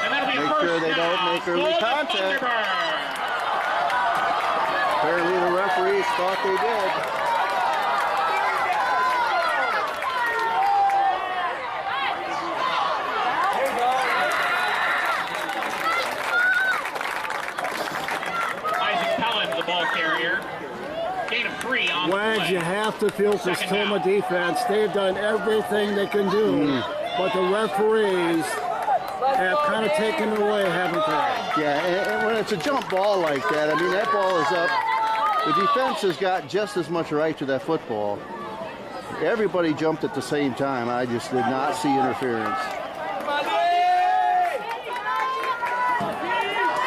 Speaker 5: And that'll be a
Speaker 2: make
Speaker 5: first
Speaker 2: sure they
Speaker 5: down.
Speaker 2: don't make early
Speaker 5: Golden
Speaker 2: contact.
Speaker 5: Thunderbird.
Speaker 2: Apparently the referees thought they did.
Speaker 5: Isaac Pellin, the ball carrier. Gain of 3 on the
Speaker 1: Wedge,
Speaker 5: play.
Speaker 1: you have to feel this
Speaker 5: Second
Speaker 1: Tomah defense. They've done everything they can do, but the referees have kind of taken it away, haven't they?
Speaker 2: Yeah, and when it's a jump ball like that, I mean, that ball is up. The defense has got just as much right to that football. Everybody jumped at the same time. I just did not see interference.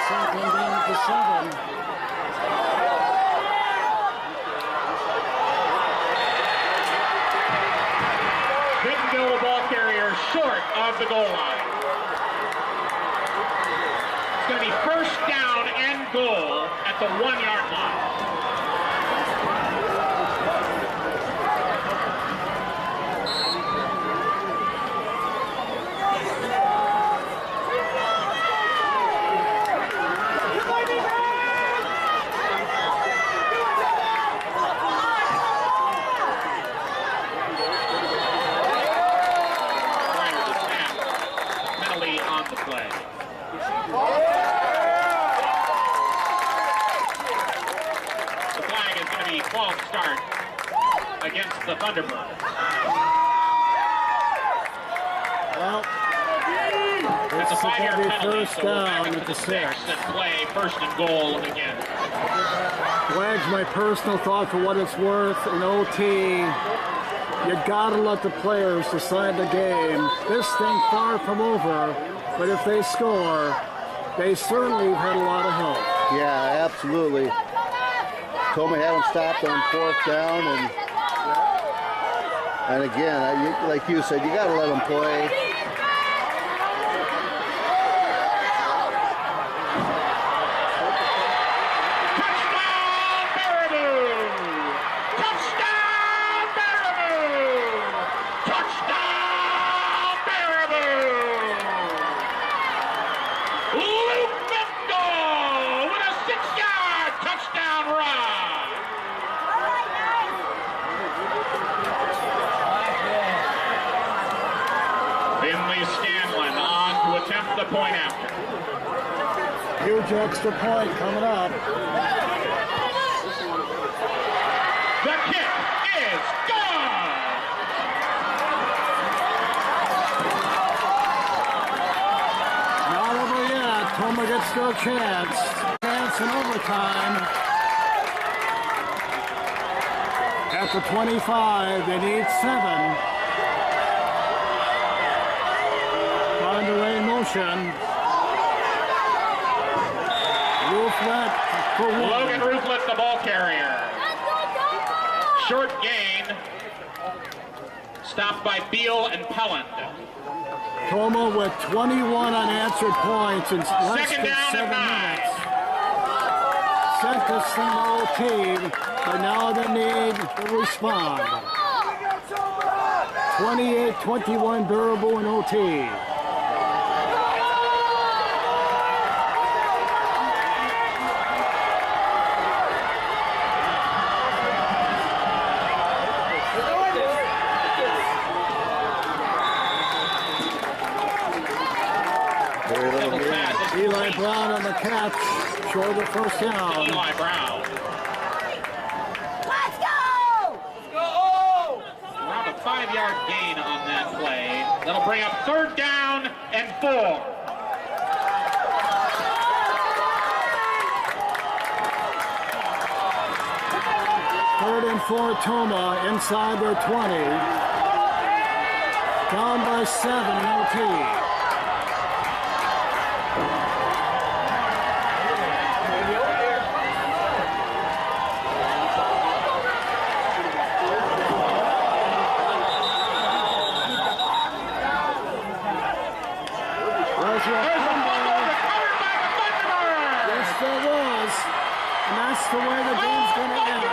Speaker 1: Second down to 7.
Speaker 5: Didn't go the ball carrier short of the goal line. It's going to be first down and goal at the 1-yard line. Start against the Thunderbirds.
Speaker 1: Well,
Speaker 5: It's a 5-yard penalty,
Speaker 1: first
Speaker 5: so we're back
Speaker 1: down
Speaker 5: up
Speaker 1: at
Speaker 5: to
Speaker 1: the 6.
Speaker 5: And play first and goal again.
Speaker 1: Wags, my personal thought for what it's worth, in OT, you gotta let the players decide the game. This thing far from over, but if they score, they certainly have had a lot of help.
Speaker 2: Yeah, absolutely. Tomah had him stopped on 4th down, and again, like you said, you got to let them play.
Speaker 5: Touchdown, Baraboo! Touchdown, Baraboo! Touchdown, Baraboo! Luke Bendel with a 6-yard touchdown run. Finley Scanlon on to attempt the point after.
Speaker 1: Huge extra point coming up.
Speaker 5: The kick is gone.
Speaker 1: Not over yet. Tomah gets their chance. Chance in overtime. After 25, they need 7. Underway motion. Rooflet for 1.
Speaker 5: Logan Rooflet, the ball carrier. Short gain. Stopped by Beal and Pelland.
Speaker 1: Tomah with 21 unanswered points in less
Speaker 5: Second
Speaker 1: than
Speaker 5: down
Speaker 1: 7
Speaker 5: and 9.
Speaker 1: minutes. Sent this thing to OT, but now they need to respond. 28-21 Baraboo in OT. Eli Brown on the catch, short of first down.
Speaker 5: Eli Brown.
Speaker 7: Let's go!
Speaker 5: Around a 5-yard gain on that play. That'll bring up 3rd down and 4.
Speaker 1: Third and 4, Tomah inside their 20. Down by 7 in OT. Yes, there was. And that's the way the game's going to end.